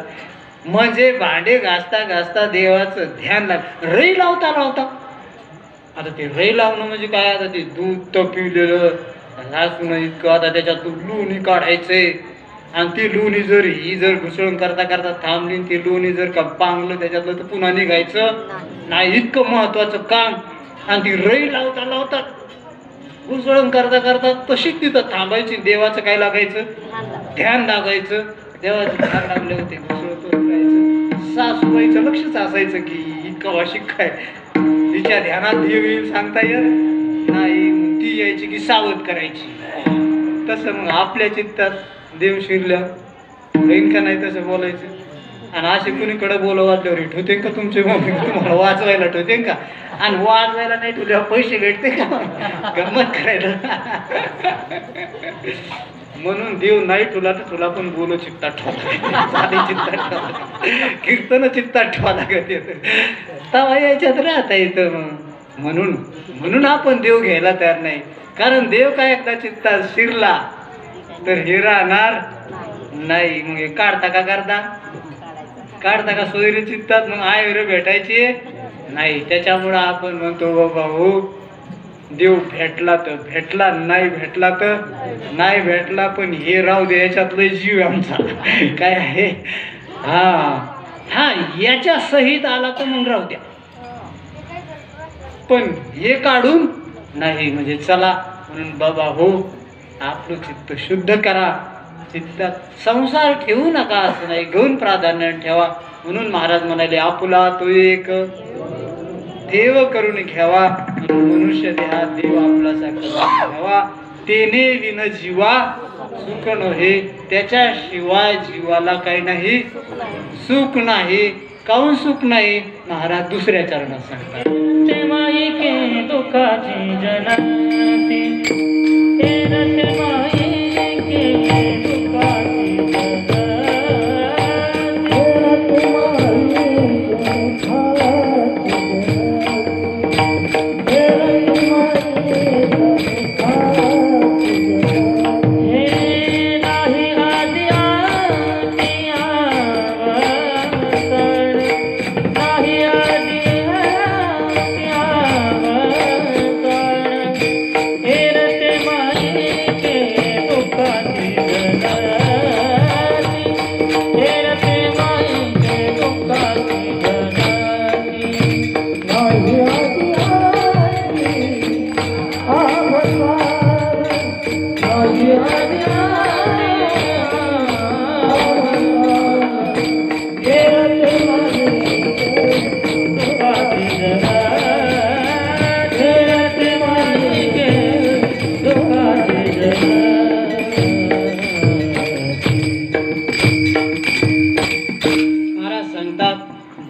म्हणजे भांडे घासता घासता देवाचं ध्यान लाग, रई लावता लावता. आता ते रई लावणं म्हणजे काय, आता ते दूध तपिवलेलं लासून इतकं आता त्याच्यातून लोणी काढायचंय आणि ती लोणी जर ही जर घुसळून करता करता थांबली ती लोणी जर का पांगलं त्याच्यातलं तर पुन्हा निघायचं नाही. इतकं महत्वाचं काम. आणि ती रई लावता लावता घुसळून करता करता तशीच तिथं थांबायची. देवाचं काय लागायचं? ध्यान लागायचं. देवाचं ध्यान लागले होते घुसळत राहायचं. सासूबाईचं लक्षच असायचं की इतका वाशिक काय तिच्या ध्यानात देव येईल सांगता येत नाही. ती यायची की सावध करायची. तसं मग आपल्या चित्तात देव शिरल्या होईन का नाही तसं बोलायचं. आणि असे कुणीकडे बोलवातल्यावर ठेवते का तुमचे मम्मी तुम्हाला वाजवायला ठेवते का? आणि वाजवायला नाही ठेवल्यावर पैसे भेटते का? गंमत करायला. म्हणून देव नाही ठेवला तर तुला पण बोलो चित्तात ठेवा चित्तात ठेवा कीर्तन चित्तात ठेवा लागत येतं तवा याच्यात राहता येतं. मग म्हणून आपण देव घ्यायला तयार नाही. कारण देव काय एकदा चित्तात शिरला तर हे राहणार नाही. मग हे काढता का सोयरी चित्तात मग आयरे भेटायचे नाही. त्याच्यामुळं आपण म्हणतो बाबा हो देव भेटला तर भेटला, नाही भेटला तर नाही भेटला, पण हे राहू दे याच्यातलं जीव आमचा काय आहे. हा याच्या सहित आला तर मग राहू द्या, पण हे काढून नाही. म्हणजे चला म्हणून बाबा हो आपलं चित्त शुद्ध करा. चित्तात संसार ठेवू नका असं नाही, घेऊन प्राधान्य ठेवा. म्हणून महाराज म्हणाले आपुला तो एक देव करून घ्यावा. मनुष्य देहात देव आपलासा करून घ्यावा. तेने विन जीवा सुख नव्हे. त्याच्याशिवाय जीवाला काही नाही, सुख नाही. काऊन सुख नाही? महाराज दुसऱ्या चरणात सांगतात. दुःखाची जनाती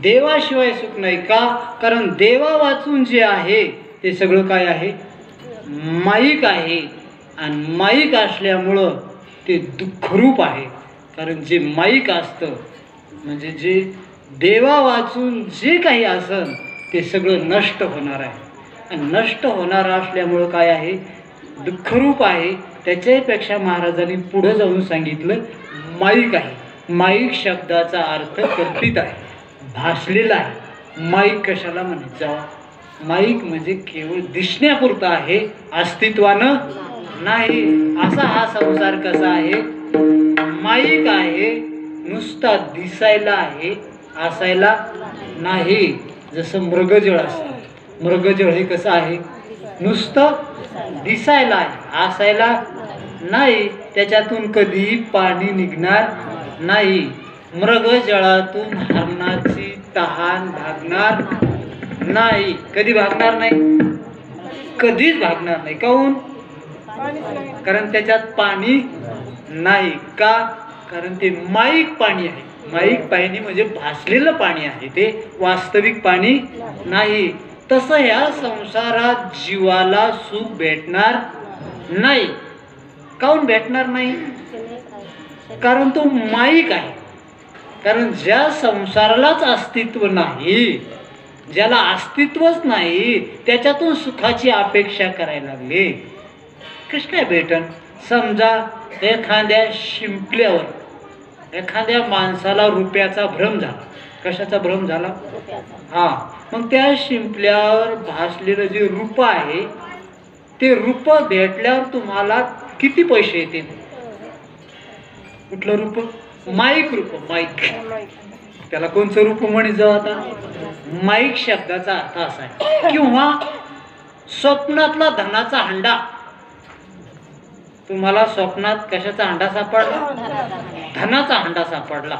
देवाशिवाय सुख नाही. का? कारण देवा वाचून जे आहे ते सगळं काय आहे? माईक आहे. आणि माईक असल्यामुळं ते दुःखरूप आहे. कारण जे माईक असतं म्हणजे जे देवा वाचून जे काही असन ते सगळं नष्ट होणार आहे. आणि नष्ट होणार असल्यामुळं काय आहे? दुःखरूप आहे. त्याच्यापेक्षा महाराजांनी पुढे जाऊन सांगितलं माईक आहे. माईक शब्दाचा अर्थ कल्पित आहे, भासलेला आहे. माईक कशाला म्हणायचं? माईक म्हणजे केवळ दिसण्यापुरता आहे, अस्तित्वानं नाही. असा हा संसार कसा आहे? माईक आहे, नुसता दिसायला आहे, असायला नाही. जसं मृगजळ असतं. मृगजळ हे कसं आहे? नुसतं दिसायला आहे, असायला नाही. त्याच्यातून कधी पाणी निघणार नाही. मृगजळातून हरणाची तहान भागणार नाही. कधी भागणार नाही? कधीच भागणार नाही. काऊन? कारण त्याच्यात पाणी नाही. का? कारण ते माईक पाणी आहे. माईक पाणी म्हणजे भासलेलं पाणी आहे, ते वास्तविक पाणी नाही. तसं ह्या संसारात जीवाला सुख भेटणार नाही. काऊन भेटणार नाही? कारण तो माईक आहे. कारण ज्या संसारालाच अस्तित्व नाही, ज्याला अस्तित्वच नाही, त्याच्यातून सुखाची अपेक्षा करायला लागले, कसं काय भेटन? समजा एखाद्या शिंपल्यावर एखाद्या माणसाला रुपयाचा भ्रम झाला. कशाचा भ्रम झाला? मग त्या शिंपल्यावर भासलेलं जे रूप आहे ते रूप भेटल्यावर तुम्हाला किती पैसे येतील? कुठलं रूप? माईक रूप. माईक. त्याला कोणचं रूप म्हणे जाऊ आता? माईक शब्दाचा अर्थ असा आहे. किंवा स्वप्नातला धनाचा हंडा. तुम्हाला स्वप्नात कशाचा हंडा सापडला? धनाचा हंडा सापडला.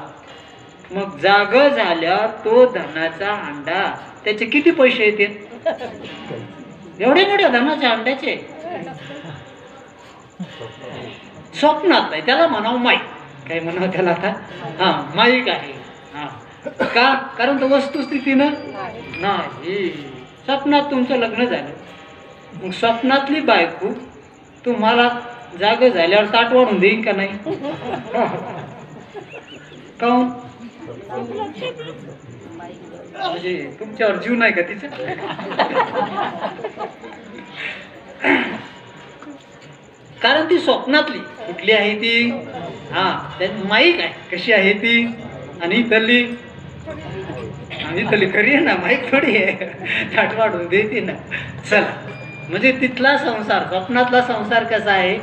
मग जाग झाल्यावर तो धनाचा हंडा, त्याचे किती पैसे येतील? एवढे मोठ्या धनाच्या हंड्याचे? स्वप्नात नाही, त्याला म्हणावं माईक. काय म्हणावं त्याला आता? हा, माईक आहे. हा, का? कारण तो वस्तुस्थितीनं नाही. स्वप्नात तुमचं लग्न झालं, मग स्वप्नातली बायको तुम्हाला जाग झाल्यावर ताट वाढून देईन का नाही? काऊन? म्हणजे तुमच्यावर जीव नाही का तिचा? कारण ती स्वप्नातली. कुठली आहे ती? हा, त्यात माईक आहे. कशी आहे ती? आणि तल्ली खरी आहे ना, माईक थोडी आहे. ताट वाढून देते ना. चला, म्हणजे तिथला संसार, स्वप्नातला संसार कसा आहे?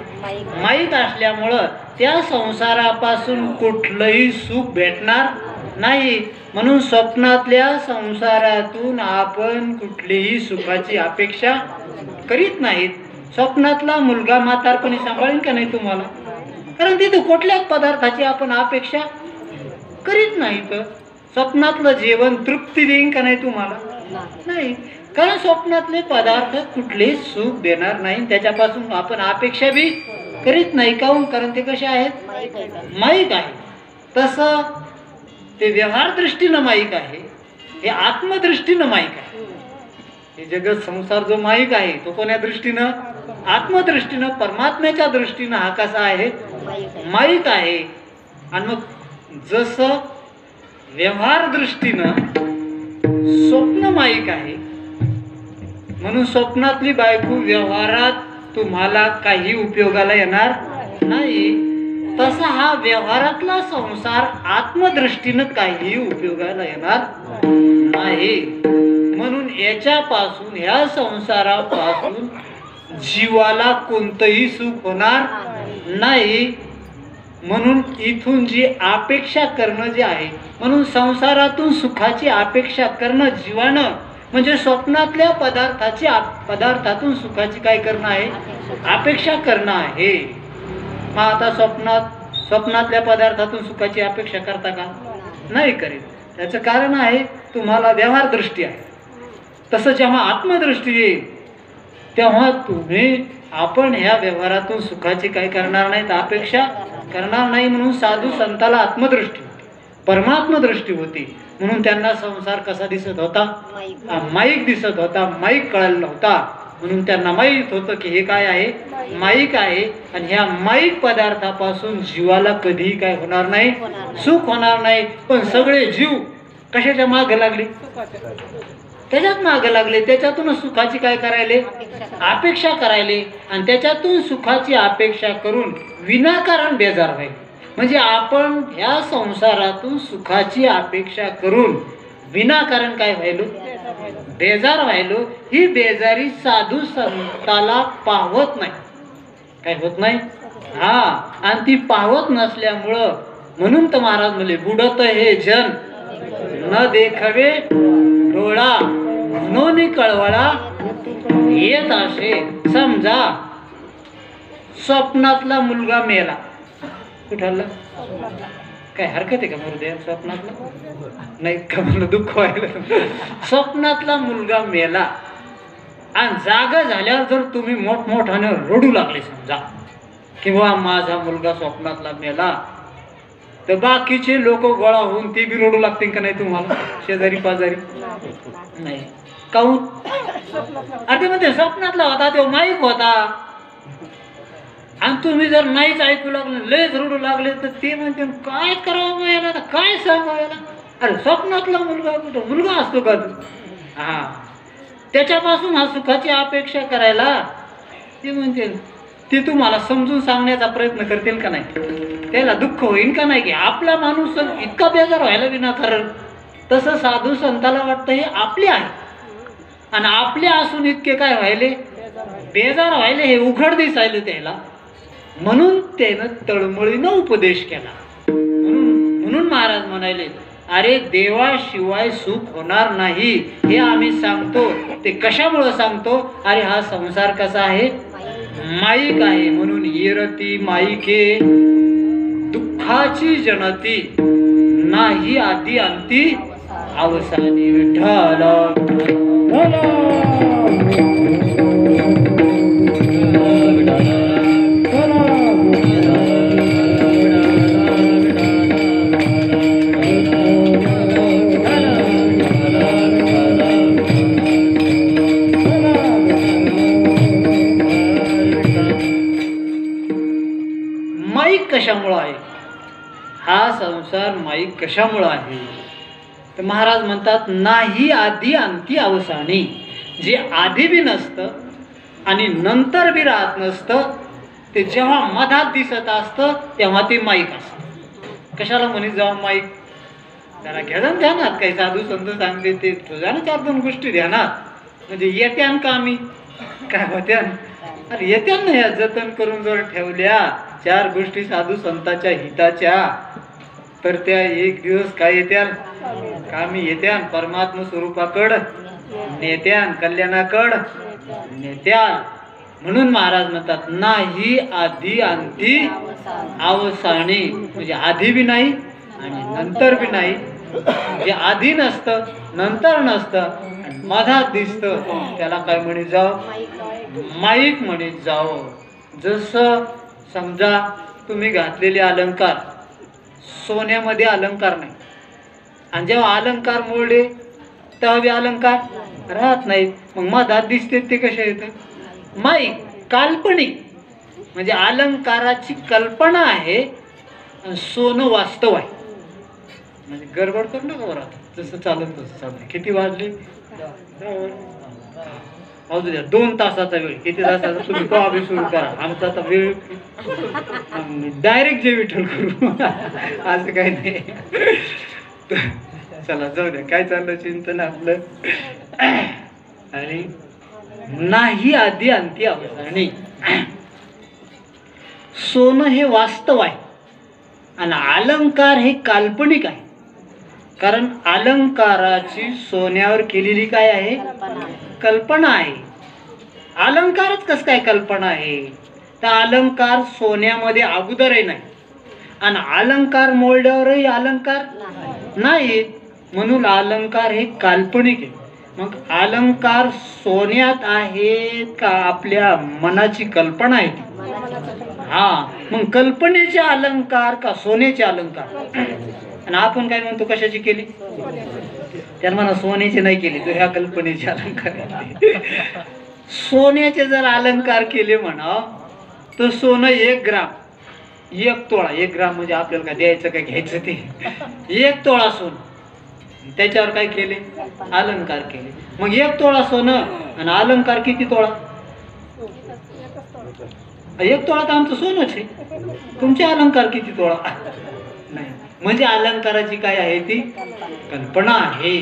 माईक असल्यामुळं त्या संसारापासून कुठलंही सुख भेटणार नाही. म्हणून स्वप्नातल्या संसारातून आपण कुठलीही सुखाची अपेक्षा करीत नाहीत. स्वप्नातला मुलगा म्हातारपणी सांभाळेल का नाही तुम्हाला? कारण तिथे कुठल्याच पदार्थाची आपण अपेक्षा करीत नाहीत. स्वप्नातलं जेवण तृप्ती देईन का नाही तुम्हाला? नाही, कारण स्वप्नातले पदार्थ कुठलेही सुख देणार नाही. त्याच्यापासून आपण अपेक्षा बी करीत नाही. काहून? कारण ते कसे आहेत? माईक आहे. तसं ते व्यवहार दृष्टीनं माईक आहे, हे आत्मदृष्टीनं माईक आहे. हे जगत संसार जो माईक आहे तो कोण्या दृष्टीनं? आत्मदृष्टीनं, परमात्म्याच्या दृष्टीनं हा कसा आहे? माईक आहे. आणि मग जसं व्यवहार दृष्टीनं स्वप्न माईक आहे, म्हणून स्वप्नातली बायको व्यवहारात तुम्हाला काही उपयोगाला येणार नाही. तसा हा व्यवहारातला संसार आत्मदृष्टीनं काही उपयोगाला येणार नाही. म्हणून याच्यापासून, ह्या संसारापासून जीवाला कोणतंही सुख होणार नाही. म्हणून इथून जी अपेक्षा करणं जे आहे, म्हणून संसारातून सुखाची अपेक्षा करणं जीवानं, म्हणजे स्वप्नातल्या पदार्थातून सुखाची काय करणं आहे? अपेक्षा करणं आहे. मग आता स्वप्नातल्या पदार्थातून सुखाची अपेक्षा करता का? नाही करीत. त्याचं कारण आहे तुम्हाला व्यवहार दृष्टी आहे. तसं जेव्हा आत्मदृष्टी येईल तेव्हा तुम्ही आपण ह्या व्यवहारातून सुखाची काय करणार नाहीत? अपेक्षा करणार नाही. म्हणून साधू संताला आत्मदृष्टी होती, परमात्म दृष्टी होती. म्हणून त्यांना संसार कसा दिसत होता? माईक दिसत होता. माईक कळायला होता. म्हणून त्यांना माहीत होतं की हे काय आहे? माईक आहे. आणि ह्या माईक पदार्थापासून जीवाला कधीही काय होणार नाही? सुख होणार नाही. पण सगळे जीव कशाच्या मागे लागले? त्याच्यात मागे लागले. त्याच्यातून सुखाची काय करायले? अपेक्षा करायले. आणि त्याच्यातून सुखाची अपेक्षा करून विनाकारण बेजार व्हायले. म्हणजे आपण ह्या संसारातून सुखाची अपेक्षा करून विनाकारण काय व्हायलो? बेजार व्हायलो. ही बेजारी साधू संताला पावत नाही. काय होत नाही? हा, आणि ती पावत नसल्यामुळं म्हणून तर महाराज म्हणले, बुडत हे जन न देखवे डोळा, म्हणून कळवळा येत असे. समजा स्वप्नातला मुलगा मेला. कुठला? काय हरकत आहे का मरुदे? स्वप्नातला नाही का? मला दुःख व्हायला. स्वप्नातला मुलगा मेला आणि जागा झाल्यावर जर तुम्ही मोठमोठ्याने रडू लागले, समजा किंवा माझा मुलगा स्वप्नातला मेला, तर बाकीचे लोक गोळा होऊन ते बी रडू लागतील का नाही तुम्हाला? शेजारी पाजारी नाही. काहून? अरे म्हणते स्वप्नातला होता, तो माईक होता. आणि तुम्ही जर नाहीच ऐकू लागले, लयच रडू लागले, तर ते म्हणते काय करावं याला, काय सांगावं याला? अरे स्वप्नातला मुलगा कुठं? मुलगा असतो का तू? हा, त्याच्यापासून हा सुखाची अपेक्षा करायला ते म्हणते, ते तुम्हाला समजून सांगण्याचा प्रयत्न करतील का नाही? त्याला दुःख होईल का नाही की आपला माणूस इतका बेजार व्हायला विनाकारण? तसं साधू संताला वाटतं हे आपले आहे आणि आपले असून इतके काय व्हायले? बेजार व्हायले हे उघड दिसायलं त्याला, म्हणून त्यानं तळमळीनं उपदेश केला. म्हणून महाराज म्हणाले, अरे देवाशिवाय सुख होणार नाही हे आम्ही सांगतो. ते कशामुळं सांगतो? अरे हा संसार कसा आहे? माईक आहे. म्हणून येरती माईके दुःखाची जनती, नाही आधी अंती अवसानी. विठ्ठल कशामुळं आहे हा संसार? माईक कशामुळं आहे? तर महाराज म्हणतात, नाही आधी अंती अवसानी. जे आधी बी नसतं आणि नंतर बी राहत नसतं, ते जेव्हा मधात दिसत असतं तेव्हा ते माईक असतं. कशाला म्हणे जेव्हा माईक? जरा घ्या ना ध्यानात, काही साधू संत सांगते ते तुझ्या ना 4-2 गोष्टी ध्यानात, म्हणजे येत्यान का मी काय होत्यान? अरे येत्यान ना, या जतन करून जर ठेवल्या 4 गोष्टी साधू संतांच्या हिताच्या, तर त्या एक दिवस काय येत्याल? कामी येत्यान. परमात्मा स्वरूपाकड नेत्यान, कल्याणाकड नेत्याल. म्हणून महाराज म्हणतात, नाही आधी अंती अवसानी. म्हणजे आधी बी नाही आणि नंतर बी नाही. जे आधी नसतं, नंतर नसतं आणि मधात दिसतं, त्याला काय म्हणे जाव? माईक म्हणे जाव. जसं समजा तुम्ही घातलेले अलंकार, सोन्यामध्ये अलंकार नाही, आणि जेव्हा अलंकार मोडले तेव्हा बी अलंकार राहत नाही. मग मधात दिसते ते कसे येतं? माईक. काल्पनिक. म्हणजे अलंकाराची कल्पना आहे आणि सोनं वास्तव आहे. म्हणजे गडबड करू नका बरं. आता जसं चालत तसं चालतं. किती वाजले? अजून द्या 2 तासाचा वेळ. किती तासाचा? तुम्ही कॉबी सुरू करा. आमचा आता वेळ डायरेक्ट जे विठ्ठल करू असं काही नाही. चला जाऊ द्या, काय चाललं चिंतन आपलं. आणि नाही आधी अंती अवसानी. सोनं हे वास्तव आहे आणि अलंकार हे काल्पनिक आहे. कारण अलंकाराची सोन्यावर केलेली काय आहे? कल्पना आहे. अलंकारच कसं काय कल्पना आहे? तर अलंकार सोन्यामध्ये अगोदरही नाही आणि अलंकार मोडल्यावरही अलंकार नाही. म्हणून अलंकार हे काल्पनिक आहे. मग अलंकार सोन्यात आहेत का आपल्या मनाची कल्पना आहे? हा, मग कल्पनेचे अलंकार का सोन्याचे अलंकार? आणि आपण काय म्हणतो, कशाची केली? त्याला म्हणा सोन्याचे नाही केली, तर ह्या कल्पनेचे अलंकार. सोन्याचे जर अलंकार केले म्हणा, तर सोनं 1 ग्राम, 1 तोळा. 1 ग्राम म्हणजे आपल्याला काय द्यायचं काय घ्यायचं ते. 1 तोळा सोनं, त्याच्यावर काय केले? अलंकार केले. मग 1 तोळा सोनं आणि अलंकार किती तोळा? 1 तोळा तर आमचं सोनंच आहे. तुमचे अलंकार किती तोळा? नाही. म्हणजे अलंकाराची काय आहे? ती कल्पना आहे.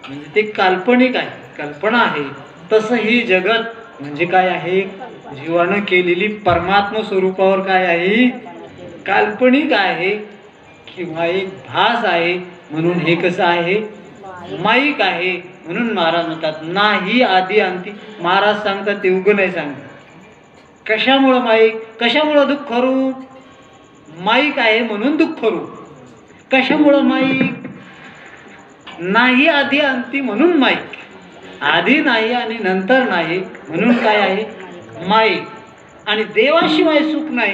म्हणजे ते काल्पनिक आहे, कल्पना आहे. तसं ही जगत म्हणजे काय आहे? जीवानं केलेली परमात्मा स्वरूपावर काय आहे? काल्पनिक आहे किंवा एक भास आहे. म्हणून हे कसं आहे? माईक आहे. म्हणून महाराज म्हणतात, नाही आधी अंती. महाराज सांगतात ते उगं नाही सांगतात. कशामुळं माईक? कशामुळं दुःख रूप? माईक आहे म्हणून दुःख रूप. कशामुळं माईक? नाही आधी अंती म्हणून माईक. आधी नाही आणि नंतर नाही म्हणून काय आहे? माईक. आणि देवाशिवाय सुख नाही.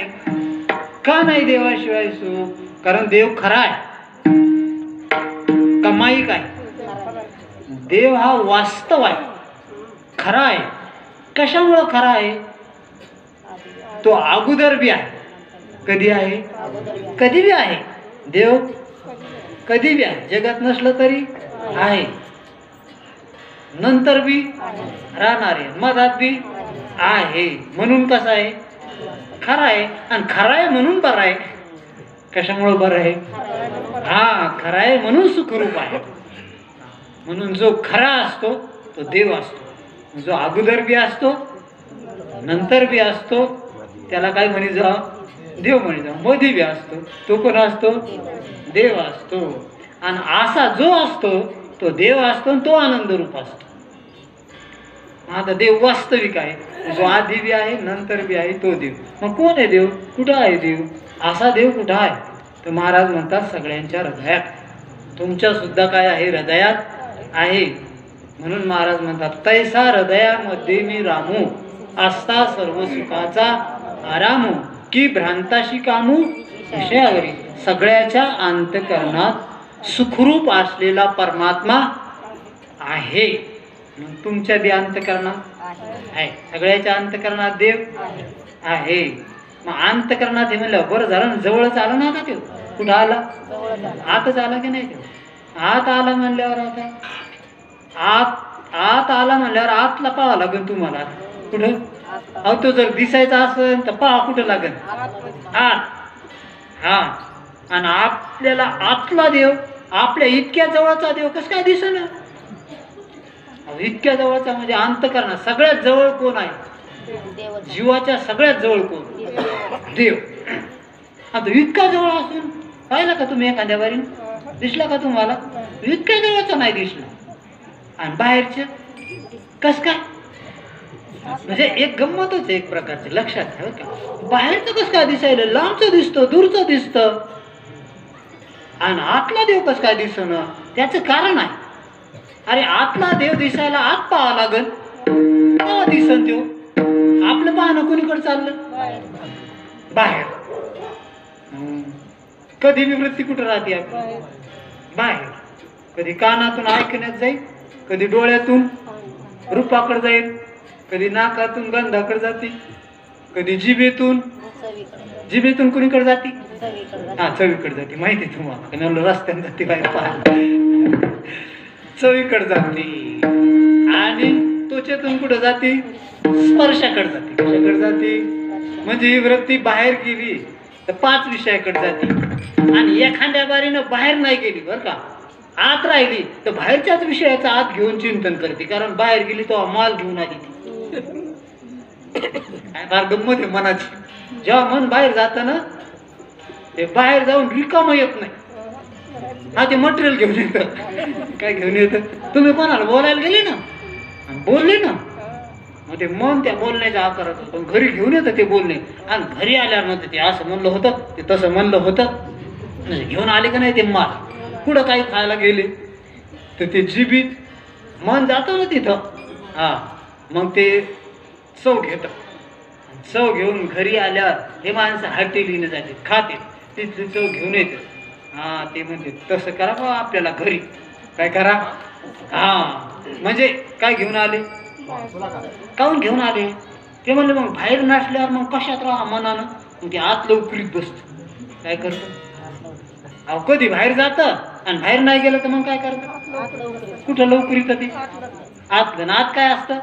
का नाही देवाशिवाय सुख? कारण देव खरा आहे का माईक आहे? देव हा वास्तव आहे, खरा आहे. कशामुळं खरा आहे? तो अगोदर बी आहे. कधी आहे? कधी बी आहे. देव कधी बी आहे. जगात नसलं तरी आहे. नंतर बी राहणार आहे. मधात बी आहे. म्हणून कसं आहे? खरा आहे. आणि खरा आहे म्हणून बरं आहे. कशामुळं बरं आहे? हा, खरा आहे म्हणून सुखरूप आहे. म्हणून जो खरा असतो तो देव असतो. जो अगोदर बी असतो नंतर बी असतो, त्याला काय म्हणे जा देव म्हणे जा. मध्ये बी असतो, तो कोण असतो? देव असतो. आणि असा जो असतो तो देव असतो आणि तो आनंद रूप असतो. आता देव वास्तविक आहे, जो आधी बी आहे नंतर बी आहे तो देव. मग कोण आहे देव? कुठं आहे देव? असा देव कुठं आहे? तर महाराज म्हणतात सगळ्यांच्या हृदयात. तुमच्या सुद्धा काय आहे? हृदयात आहे. म्हणून महाराज म्हणतात तैसा हृदयामध्ये मी रामू, असता सर्व सुखाचा आरामू, की भ्रांताशी कामू विषयावरी. सगळ्याच्या अंतकरणात सुखरूप असलेला परमात्मा आहे. तुमच्या बी अंतकरणात आहे, सगळ्याच्या अंतकरणात देव आहे. मग अंतकरणात हे म्हणलं बरं झालं, जवळच आला ना. आता तो कुठं आला? आतच आला की नाही? तो आत आला म्हणल्यावर आता आत आला म्हणल्यावर आतला पाहावं लागेल तुम्हाला. कुठं? अहो तो जर दिसायचा असेल तर पहा कुठं लागेल? आत. हा. आणि आपल्याला आतला देव, आपल्या इतक्या जवळचा देव कसं काय दिसेना? इतक्या जवळचा म्हणजे अंतकरणा सगळ्यात जवळ कोण आहे? जीवाच्या सगळ्यात जवळ कोण? देव. आता इतका जवळ असून पाहिला का तुम्ही एखाद्या वारीन? दिसला का तुम्हाला? इतक्या जवळचा नाही दिसला. आणि बाहेरचे कस काय? म्हणजे एक गंमतच आहे एक प्रकारचे, लक्षात ठेवा का. बाहेरचं कसं काय दिसायला? लांबचं दिसतं, दूरचं दिसतं. आणि आतला देव कसं काय दिसणं? त्याचं कारण आहे. अरे आतला देव दिसायला आत पाहावं लागल, तेव्हा दिसन देव. आपलं पाहणं कोणीकडे चाललं? बाहेर. कधी विवृत्ती कुठं राहते आपली? बाहेर. कधी कानातून ऐकण्यात जाईल, कधी डोळ्यातून रूपाकडे जाईल, कधी नाकातून गंधाकडे जाते, कधी जिभेतून कुणीकडे जाते? हा, चवीकडे जाते. माहिती आहे तुम्हाला, रस्त्याने जाते बाहेर पाहायला, चवीकडे जाते. आणि त्वचेतून कुठं जाते? स्पर्शाकडे जाते. कशाकडे जाते? म्हणजे ही वृत्ती बाहेर गेली तर 5 विषयाकडे जाते. आणि एखाद्या बारीनं बाहेर नाही गेली बरं का, आत राहिली तर बाहेरच्याच विषयाचा आत घेऊन चिंतन करते. कारण बाहेर गेली तो माल घेऊन आली ती. फार गंमत आहे मनाची. जेव्हा मन बाहेर जातं ना, ते बाहेर जाऊन रिकामं येत नाही. हा, ते मटेरियल घेऊन येतं. काय घेऊन येतं? तुम्ही कोणाला बोलायला गेले ना, बोलले ना, मग ते मन त्या बोलण्याच्या आकारात पण घरी घेऊन येतं ते बोलणे. आणि घरी आल्यावर म्हणतं ते असं म्हणलं होतं, ते तसं म्हणलं होतं. घेऊन आले का नाही ते माल. पुढं काही खायला गेले तर ते जिभीत मन जातं ना तिथं. हा, मग ते चव घेतं. चव घेऊन घरी आल्यावर हे माणसं हॉटेलीने जाते, खाते, तिथली चव घेऊन येते. हा, ते म्हणते तसं करा बा आपल्याला घरी. काय करा? हा, म्हणजे काय घेऊन आले? काहून घेऊन आले? ते म्हणले मग बाहेर नसल्यावर मग कशात राहा मनानं. मग ते आत लवकरीत बसतं. काय करतं? अहो कधी बाहेर जातं आणि बाहेर नाही गेलं तर मग काय करतं? कुठं लवकरीत ते आत. आत काय असतं?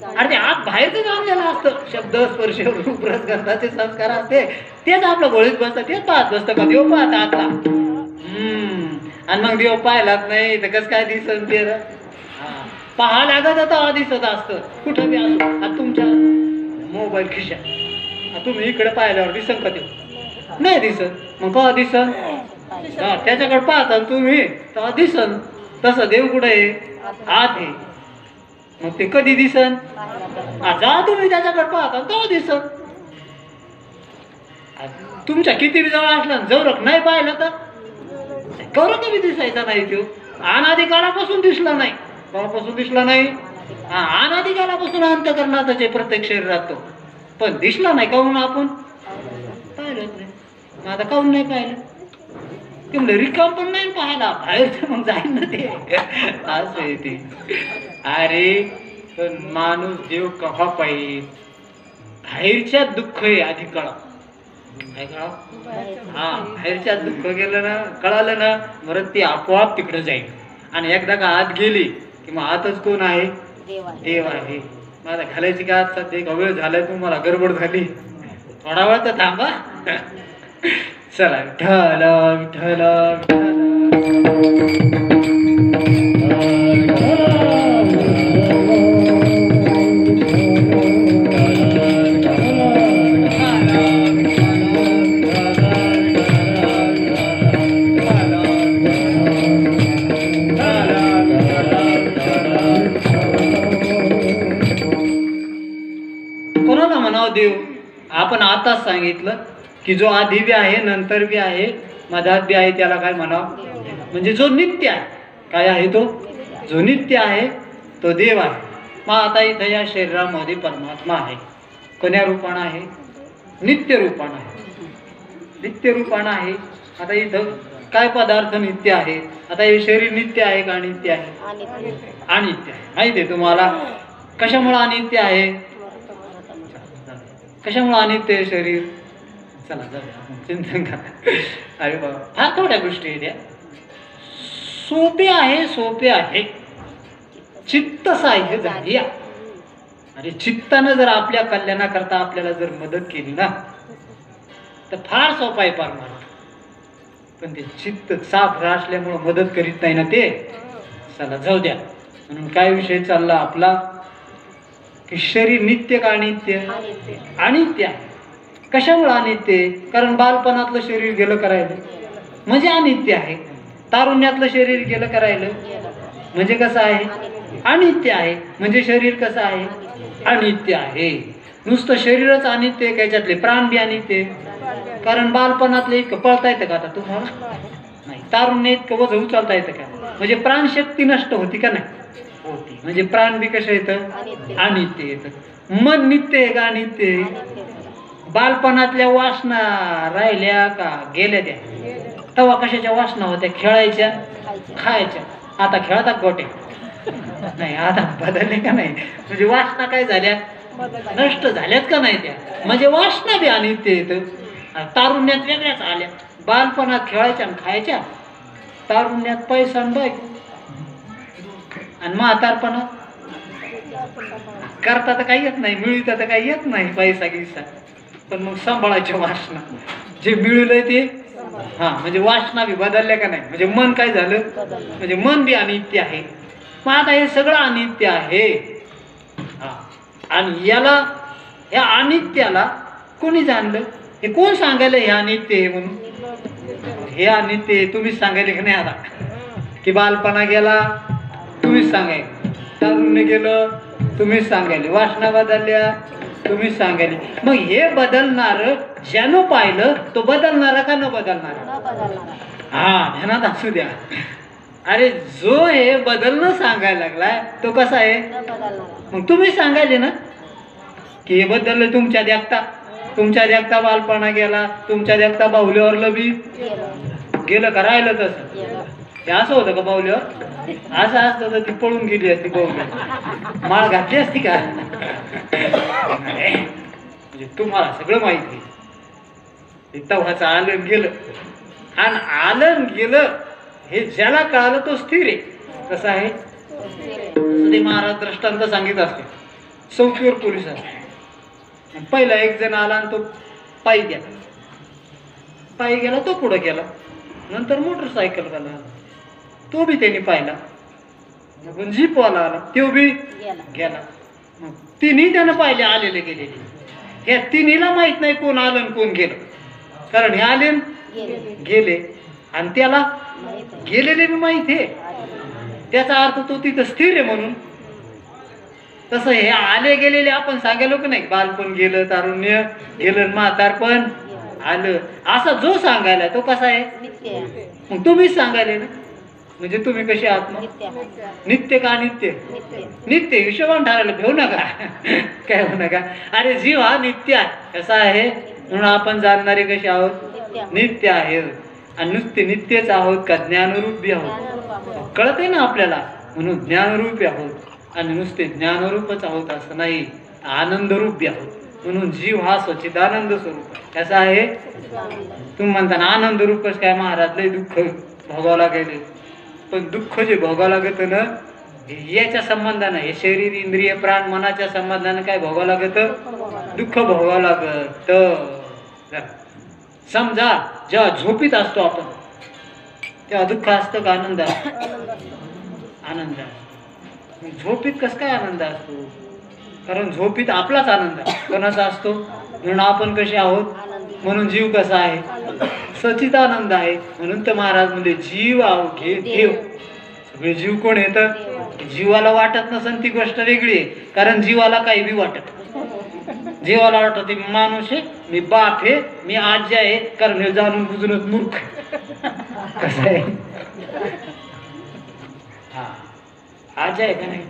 अरे ते आत बाहेरच आणलेलं असतं. शब्द स्पर्श रूप रस गंधाचे संस्कार असते, तेच आपलं गोळीत बसतं, तेच पाहत बसतं का देव पाहत आतला. आणि मग देव पाहिलाच नाही तर कसं काय दिसन ते? पहा लागत आता दिसत असतं कुठं बी असं. तुमच्या मोबाईल खिशात तुम्ही इकडे पाहिल्यावर दिसन का देव? नाही दिसत. मग का दिसन? त्याच्याकडे पाहता तुम्ही तेव्हा दिसन. तसं देव कुठे आहे? आत आहे. मग ते कधी दिसन? जा तुम्ही त्याच्याकडे पाहता तेव्हा दिसन. तुमच्या किती जवळ असला जवळ नाही पाहिलं तर कवर कधी दिसायचा नाही तो. अनादिकालापासून दिसला नाही. केव्हापासून दिसला नाही? अनादिकालापासून अंतकरणात प्रत्येक शरीरात तो, पण दिसला नाही. काहून? आपण पाहिलंच नाही. आता काहून नाही पाहिलं? ते म्हणजे रिकाम पण नाही पाहायला. बाहेर मग जाईल ना ते. असं आहे ते. अरे पण माणूस देव कव्हा पाहिजे? बाहेरच्या दुःख आहे आधी कळा. काय कळा? हा, बाहेरच्या दुःख गेलं ना, कळालं ना, बरं ती आपोआप तिकडे जाईल. आणि एकदा का आत गेली कि मग आतच कोण आहे? देव आहे. मला घालायची का आज सध्या वेळ झालाय, तुम्हाला गडबड झाली, थोडा वेळ तर थांबा. चला, विठ्ठल विठ्ठल विठ्ठल. देव. आपण आताच सांगितलं की जो आधी बी आहे, नंतर बी आहे, मधात बी आहे, त्याला काय म्हणावं? म्हणजे जो नित्य आहे. काय आहे तो? जो नित्य आहे तो देव आहे. मग आता इथं या शरीरामध्ये परमात्मा आहे. कोण्या रूपानं आहे? नित्य रूपानं आहे. नित्य रूपानं आहे. आता इथं काय पदार्थ नित्य आहे? आता हे शरीर नित्य आहे का अनित्य आहे? अनित्य आहे. माहिती आहे तुम्हाला? कशामुळे अनित्य आहे? कशामुळे अनित्य आहे शरीर? चला जाऊया, चिंतन करा. अरे बाबा, फार थोड्या गोष्टी आहेत या. सोपे आहे, सोपे आहे. चित्त साह्य झाली. अरे चित्तानं जर आपल्या कल्याणाकरता आपल्याला जर मदत केली ना तर फार सोपा आहे परमार्थ. पण ते चित्त साफ असल्यामुळं मदत करीत नाही ना ते. चला जाऊ द्या. म्हणून काय विषय चालला आपला की शरीर नित्य का अनित्य? अनित्य आहे. कशामुळे अनित्य? कारण बालपणातलं शरीर गेलं करायला म्हणजे अनित्य आहे. तारुण्यातलं शरीर गेलं करायला म्हणजे कसं आहे? अनित्य आहे. म्हणजे शरीर कसं आहे? अनित्य आहे. नुसतं शरीरच अनित्य आहे, त्याच्यातले प्राण बी अनित्य. कारण बालपणातले इतकं पळता येतं का आता तुम्हाला? नाही. तारुण्य इतकं वजन उचलता येतं का? म्हणजे प्राणशक्ती नष्ट होती का? नाही होती. म्हणजे प्राण बी कसं येतं? अनित्य येतं. मन नित्य आहे का अनित्य? बालपणातल्या वासना राहिल्या का गेल्या? त्या तेव्हा कशाच्या वासना होत्या? खेळायच्या, खायच्या. आता खेळतात गोटे? नाही. आता बदलले का नाही? म्हणजे वासना काय झाल्या? नष्ट झाल्यात का नाही त्या? म्हणजे वासना बी अनित्य येतं. तारुण्यात वेगळ्याच आल्या. बालपणात खेळायच्या आणि खायच्या, तारुण्यात पैसा आणि बायको, आणि म्हातारपणात करता तर काही येत नाही, मिळविता तर काही येत नाही पैसा गिसा, पण मग सांभाळायच्या वासना. जे मिळवलंय ते म्हणजे वासना बी बदलल्या का नाही? म्हणजे मन काय झालं? म्हणजे मन बी अनित्य आहे. मग आता हे सगळं अनित्य आहे. आणि याला, ह्या अनित्याला कोणी जाणलं? हे कोण सांगायला हे अनित्य आहे म्हणून? हे अनित्य तुम्हीच सांगायले का नाही? आता की बालपणा गेला तुम्हीच सांगायले, तारुण्य गेलं तुम्हीच सांगायले, वासना बदलल्या तुम्हीच सांगायले. मग हे बदलणार ज्यानं पाहिलं तो बदलणारा का न बदलणारा? ध्यानात असू द्या. अरे जो हे बदलणं सांगायला लागलाय तो कसा आहे? मग तुम्ही सांगायले ना की हे बदललं तुमच्या देखता. तुमच्या देखता बालपणा गेला, तुमच्या देखता बाहुल्यावरलं बी गेलं का? राहिलं तसं. ते असं होतं का बाहुल्यावर? असं असतं तर ती पळून गेली असती बाहुल्या, माळ घातली असती का? म्हणजे तुम्हाला सगळं माहिती आहे. तव्हाचं आलन गेलं, आणि आलन गेलं हे ज्याला कळालं तो स्थिर आहे. कसं आहे? ते महाराज दृष्टांत सांगित असते. चौकीवर पोलीस असते. पहिला एक जण आला आणि तो पायी गेला, तो पुढे गेला. नंतर मोटरसायकल आला, तो बी त्यांनी पाहिला. मग जीपवाला आला, तो बी गेला. मग तिन्ही त्यानं पाहिले, आलेले गेलेले. ह्या तिन्हीला माहित नाही कोण आलं आणि कोण गेलं. कारण हे आले गेले आणि त्याला गेलेले बी माहित आहे. त्याचा अर्थ तो तिथं स्थिर आहे म्हणून. तसं हे आले गेलेले आपण सांगायलो की नाही? बालपण गेलं, तारुण्य गेलं, म्हातारपण आलं, असा जो सांगायला तो कसा आहे? मग तुम्हीच सांगायले ना. म्हणजे तुम्ही कशी आहात? नित्य का नित्य? नित्य. हिशोबान ठरायला घेऊ नका, काय होऊ नका. अरे जीव हा नित्य आहे. कसा आहे? म्हणून आपण जाणणारे कसे आहोत? नित्य आहे. आणि नुसते नित्यच आहोत का ज्ञानरूपी आहोत? कळते ना आपल्याला. म्हणून ज्ञानरूपी आहोत. आणि नुसते ज्ञानरूपच आहोत असं नाही, आनंदरूपी आहोत. म्हणून जीव हा सच्चिदानंद स्वरूप. कसा आहे? तुम्ही म्हणता ना आनंद रूपच काय? महाराज लय दुःख भोगावं गेले. पण दुःख जे भोगावं लागत ना याच्या संबंधानं, हे शरीर इंद्रिय प्राण मनाच्या संबंधानं काय भोगावं लागत? दुःख भोगावं लागत. समजा जेव्हा झोपीत असतो आपण तेव्हा दुःख असतं का आनंद? आनंद. झोपीत कस काय आनंद असतो? कारण झोपीत आपलाच आनंद कोणाचा असतो? म्हणून आपण कसे आहोत? म्हणून जीव कसा आहे? सच्चिदानंद आहे. म्हणून तर महाराज म्हणजे जीव आहो घे देव. सगळे जीव कोण येतं? जीवाला वाटत नसन ती गोष्ट वेगळी आहे. कारण जीवाला काही बी वाटत जीवाला वाटतं ते माणूस आहे, मी बाप आहे, मी आजी आहे, कारण हे जाणून बुजूनच मूर्ख. कसं आहे? हा आजी आहे का नाही?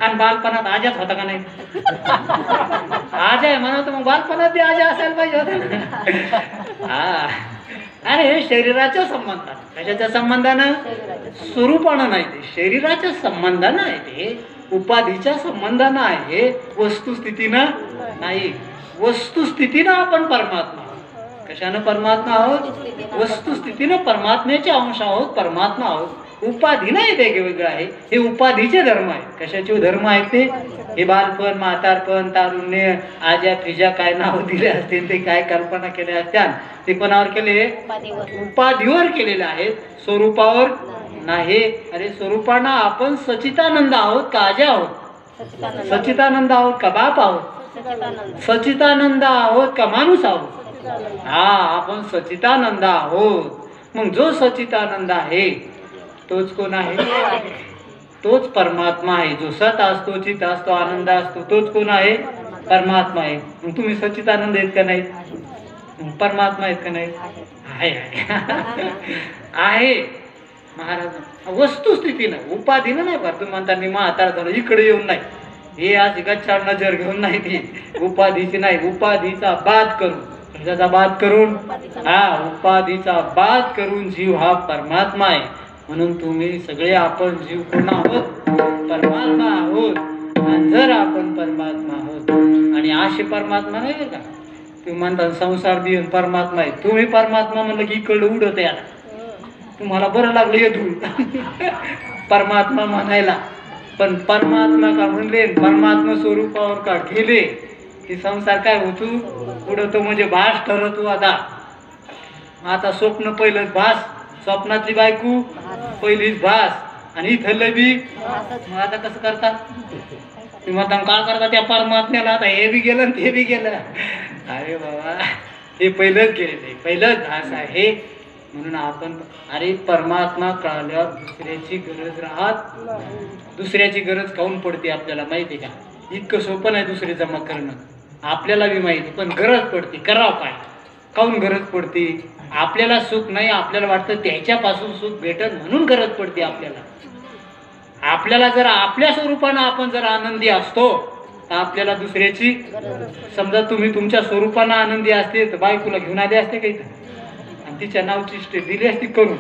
आणि बालपणात आजाच होता का नाही? आजा आहे म्हणा, मग बालपणात बी आजा असायला पाहिजे होता. हा, अरे हे शरीराच्या संबंधात, कशाच्या संबंधानं? स्वरूपानं नाही, ते शरीराच्या संबंधानं आहे, ते उपाधीच्या संबंधानं आहे, वस्तुस्थितीनं नाही. वस्तुस्थितीनं आपण परमात्मा आहोत. कशानं परमात्मा आहोत? वस्तुस्थितीनं परमात्म्याचे अंश आहोत, परमात्मा आहोत. उपाधीनं हे वेगवेगळं आहे, हे उपाधीचे धर्म आहेत. कशाचे धर्म आहेत ते? हे बालपण, म्हातारपण, तारुण्य, आजा फिजा काय नाव दिले असतील, ते काय कल्पना केल्या असत्या, ते कोणावर केले? उपाधीवर केलेले आहेत, स्वरूपावर नाही. अरे स्वरूपानं आपण सचितानंद आहोत का आजा आहोत? सचितानंद आहोत का बाप आहोत? सचितानंद आहोत का माणूस आहोत? हा, आपण सचितानंद आहोत. मग जो सचितानंद आहे तोच कोण आहे? तोच परमात्मा आहे. जो सत असतो, चित असतो, आनंद असतो, तोच कोण आहे? परमात्मा आहे. मग तुम्ही सच्चिदानंद आहेत का नाही? परमात्मा आहेत का नाही? आहे. महाराज वस्तुस्थितीनं, उपाधीनं नाही. बरं तुम्ही म्हणता मी म्हातारा झालो, इकडे येऊन नाही, हे आज गच्चाळ नजर घेऊन नाही, ती उपाधीची नाही. उपाधीचा बाद करून, कशाचा बाद करून? हा, उपाधीचा बाद करून जीव हा परमात्मा आहे. म्हणून तुम्ही सगळे आपण जीव कोण आहोत? परमात्मा आहोत. आणि जर आपण परमात्मा आहोत आणि असे परमात्मा नाही का, तुम्ही म्हणता संसार देऊन परमात्मा आहे, तुम्ही परमात्मा म्हणलं की इकडं उडत याला, तुम्हाला बरं लागलं येधून परमात्मा म्हणायला. पण परमात्मा का म्हणले, परमात्मा स्वरूपावर का गेले, की संसार काय होतो? उडतो. म्हणजे भास ठरतो. आता स्वप्न पहिलंच भास, स्वप्नातली बायको पहिलीच भास, आणि इथलं बी. मग आता कसं करतात? तुम्ही म्हणता काय करता त्या परमात्म्याला? आता हे बी गेलं ते बी गेलं. अरे बाबा, हे पहिलंच गेलेलं, पहिलंच भास आहे. म्हणून आपण, अरे परमात्मा कळल्यावर दुसऱ्याची गरज राहत, दुसऱ्याची गरज काऊन पडते आपल्याला माहिती आहे का? इतकं सोपं नाही दुसरे जमा करणं, आपल्याला बी माहिती, पण गरज पडते. करावं काय? काऊन गरज पडते? आपल्याला सुख नाही, आपल्याला वाटतं त्याच्यापासून सुख भेटत म्हणून गरज पडते आपल्याला. आपल्याला जर आपल्या स्वरूपानं आपण जर आनंदी असतो तर आपल्याला दुसऱ्याची, समजा तुम्ही तुमच्या स्वरूपानं आनंदी असते तर बायकोला घेऊन आले असते काही, आणि तिच्या नावची इस्टेट दिली असती करून.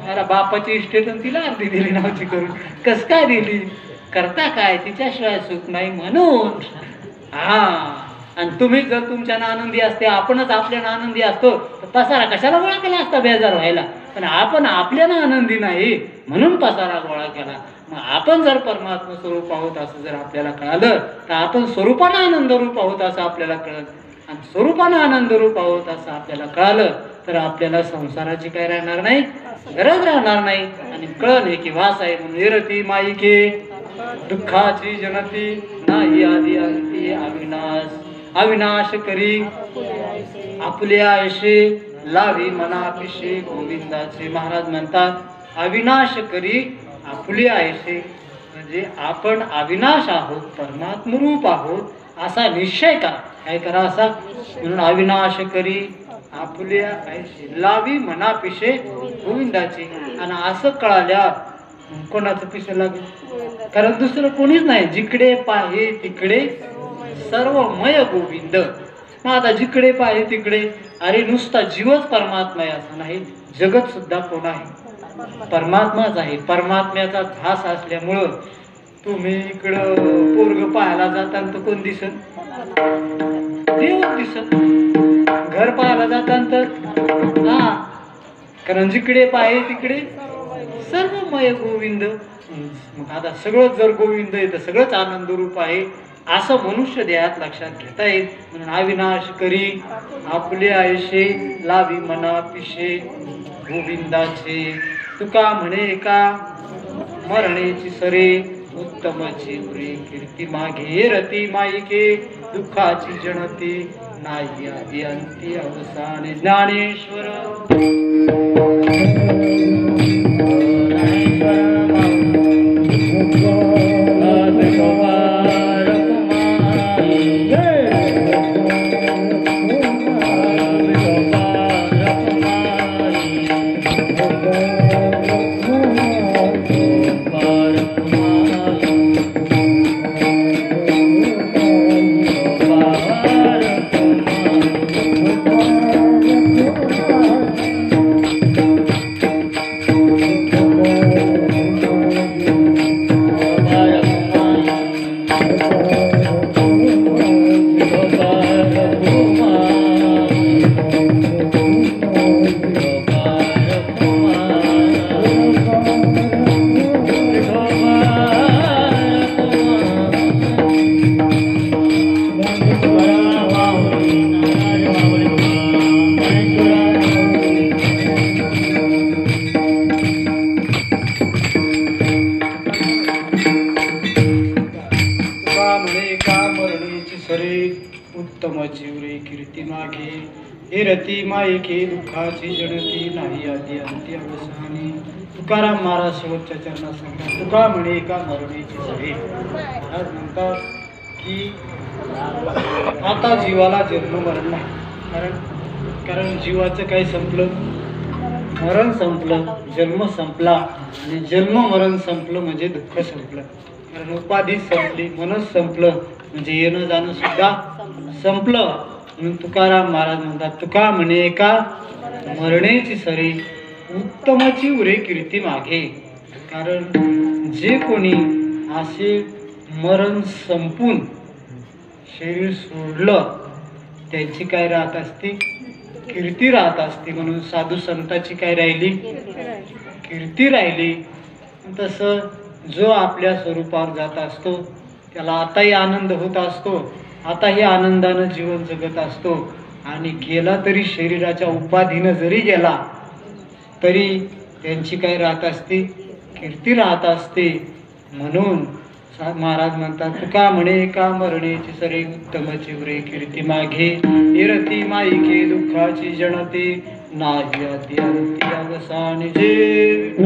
अरे बापाची इस्टेट आणि तिला अर्धी दिली नावची करून. कस काय दिली? करता काय? तिच्याशिवाय सुख नाही म्हणून. हा, आणि तुम्ही जर तुमच्यानं आनंदी असते, आपणच आपल्यानं आनंदी असतो, तर पसारा कशाला गोळा केला असता बेजार व्हायला? पण आपण आपल्यानं आनंदी नाही म्हणून पसारा गोळा केला. मग आपण जर परमात्मा स्वरूप आहोत असं जर आपल्याला कळालं, तर आपण स्वरूपानं आनंद रूप आहोत असं आपल्याला कळलं, आणि स्वरूपानं आनंद रूप आहोत असं आपल्याला कळालं, तर आपल्याला संसाराची काय राहणार नाही, गरज राहणार नाही. आणि कळण हे की वास आहे. म्हणून निरती माईके दुःखाची जनती, नाही आदी अंती अविनाश, अविनाश करी आपल्या आयशे, लावी मनापिशे गोविंदाचे. महाराज म्हणतात अविनाश करी आपले आयशे, म्हणजे आपण अविनाश आहोत, परमात्मरूप आहोत असा निश्चय करा. काय करा असा? म्हणून अविनाश करी आपल्या आयशे, लावी मनापिशे गोविंदाचे. आणि असं कळाल्या कोणाचं पिशे लागेल? कारण दुसरं कोणीच नाही. जिकडे पाहे तिकडे सर्वमय गोविंद. मग आता जिकडे पाहे तिकडे, अरे नुसता जीवच परमात्मा आहे असं नाही, जगत सुद्धा कोण आहे? परमात्माच आहे. परमात्म्याचा ध्यास असल्यामुळं तुम्ही इकडं पोरग पाहायला जाताना तर कोण दिसत? देव दिसत. घर पाहायला जाताना तर हा, कारण जिकडे पाहे तिकडे सर्वमय गोविंद. मग आता सगळं जर गोविंद आहे तर सगळंच आनंद रूप आहे असं मनुष्य देहात लक्षात घेता येईल. म्हणून अविनाश करी आपले आयशे, लावी मना पिशे गोविंदाचे. तुका म्हणे का मरणेची सरे, उत्तमची उरे कीर्ती मागे रती माईके, दुःखाची जनती नाही आदी अंती अवसाने. ज्ञानेश्वर ज्ञानेश्वर उत्तम चिवरे कीर्ती मागे हे रती मायके दुःखाची जणती नाही आधी अंती अवसानी. तुकाराम महाराज शेवटच्या चरणात सांगतात तुका म्हणे का मरणेची सवे. आज म्हणतात की आता जीवाला जन्म मरण नाही. कारण जीवाचं काही संपलं, मरण संपलं, जन्म संपला. आणि जन्म मरण संपलं म्हणजे दुःख संपलं. कारण उपाधी संपली, मनच संपलं म्हणजे येणं जाणं सुद्धा संपलं. म्हणून तुकाराम महाराज म्हणतात तुका म्हणे का मरणेची सरी उत्तमाची उरे कीर्ती मागे. कारण जे कोणी असे मरण संपून शरीर सोडलं त्यांची काय राहत असते, कीर्ती राहत असते. म्हणून साधू संतांची काय राहिली, कीर्ती राहिली. तसं जो आपल्या स्वरूपावर जात असतो त्याला आताही आनंद होत असतो, आताही आनंदानं जीवन जगत असतो. आणि गेला तरी शरीराच्या उपाधीनं जरी गेला तरी त्यांची काय राहत असते, कीर्ती राहत असते. म्हणून महाराज म्हणतात तुका म्हणे का मरणेची सरे उत्तम चिवरे कीर्ती मागे निरती माईके दुःखाची जणते नाही आधी अंती अवसानी. जे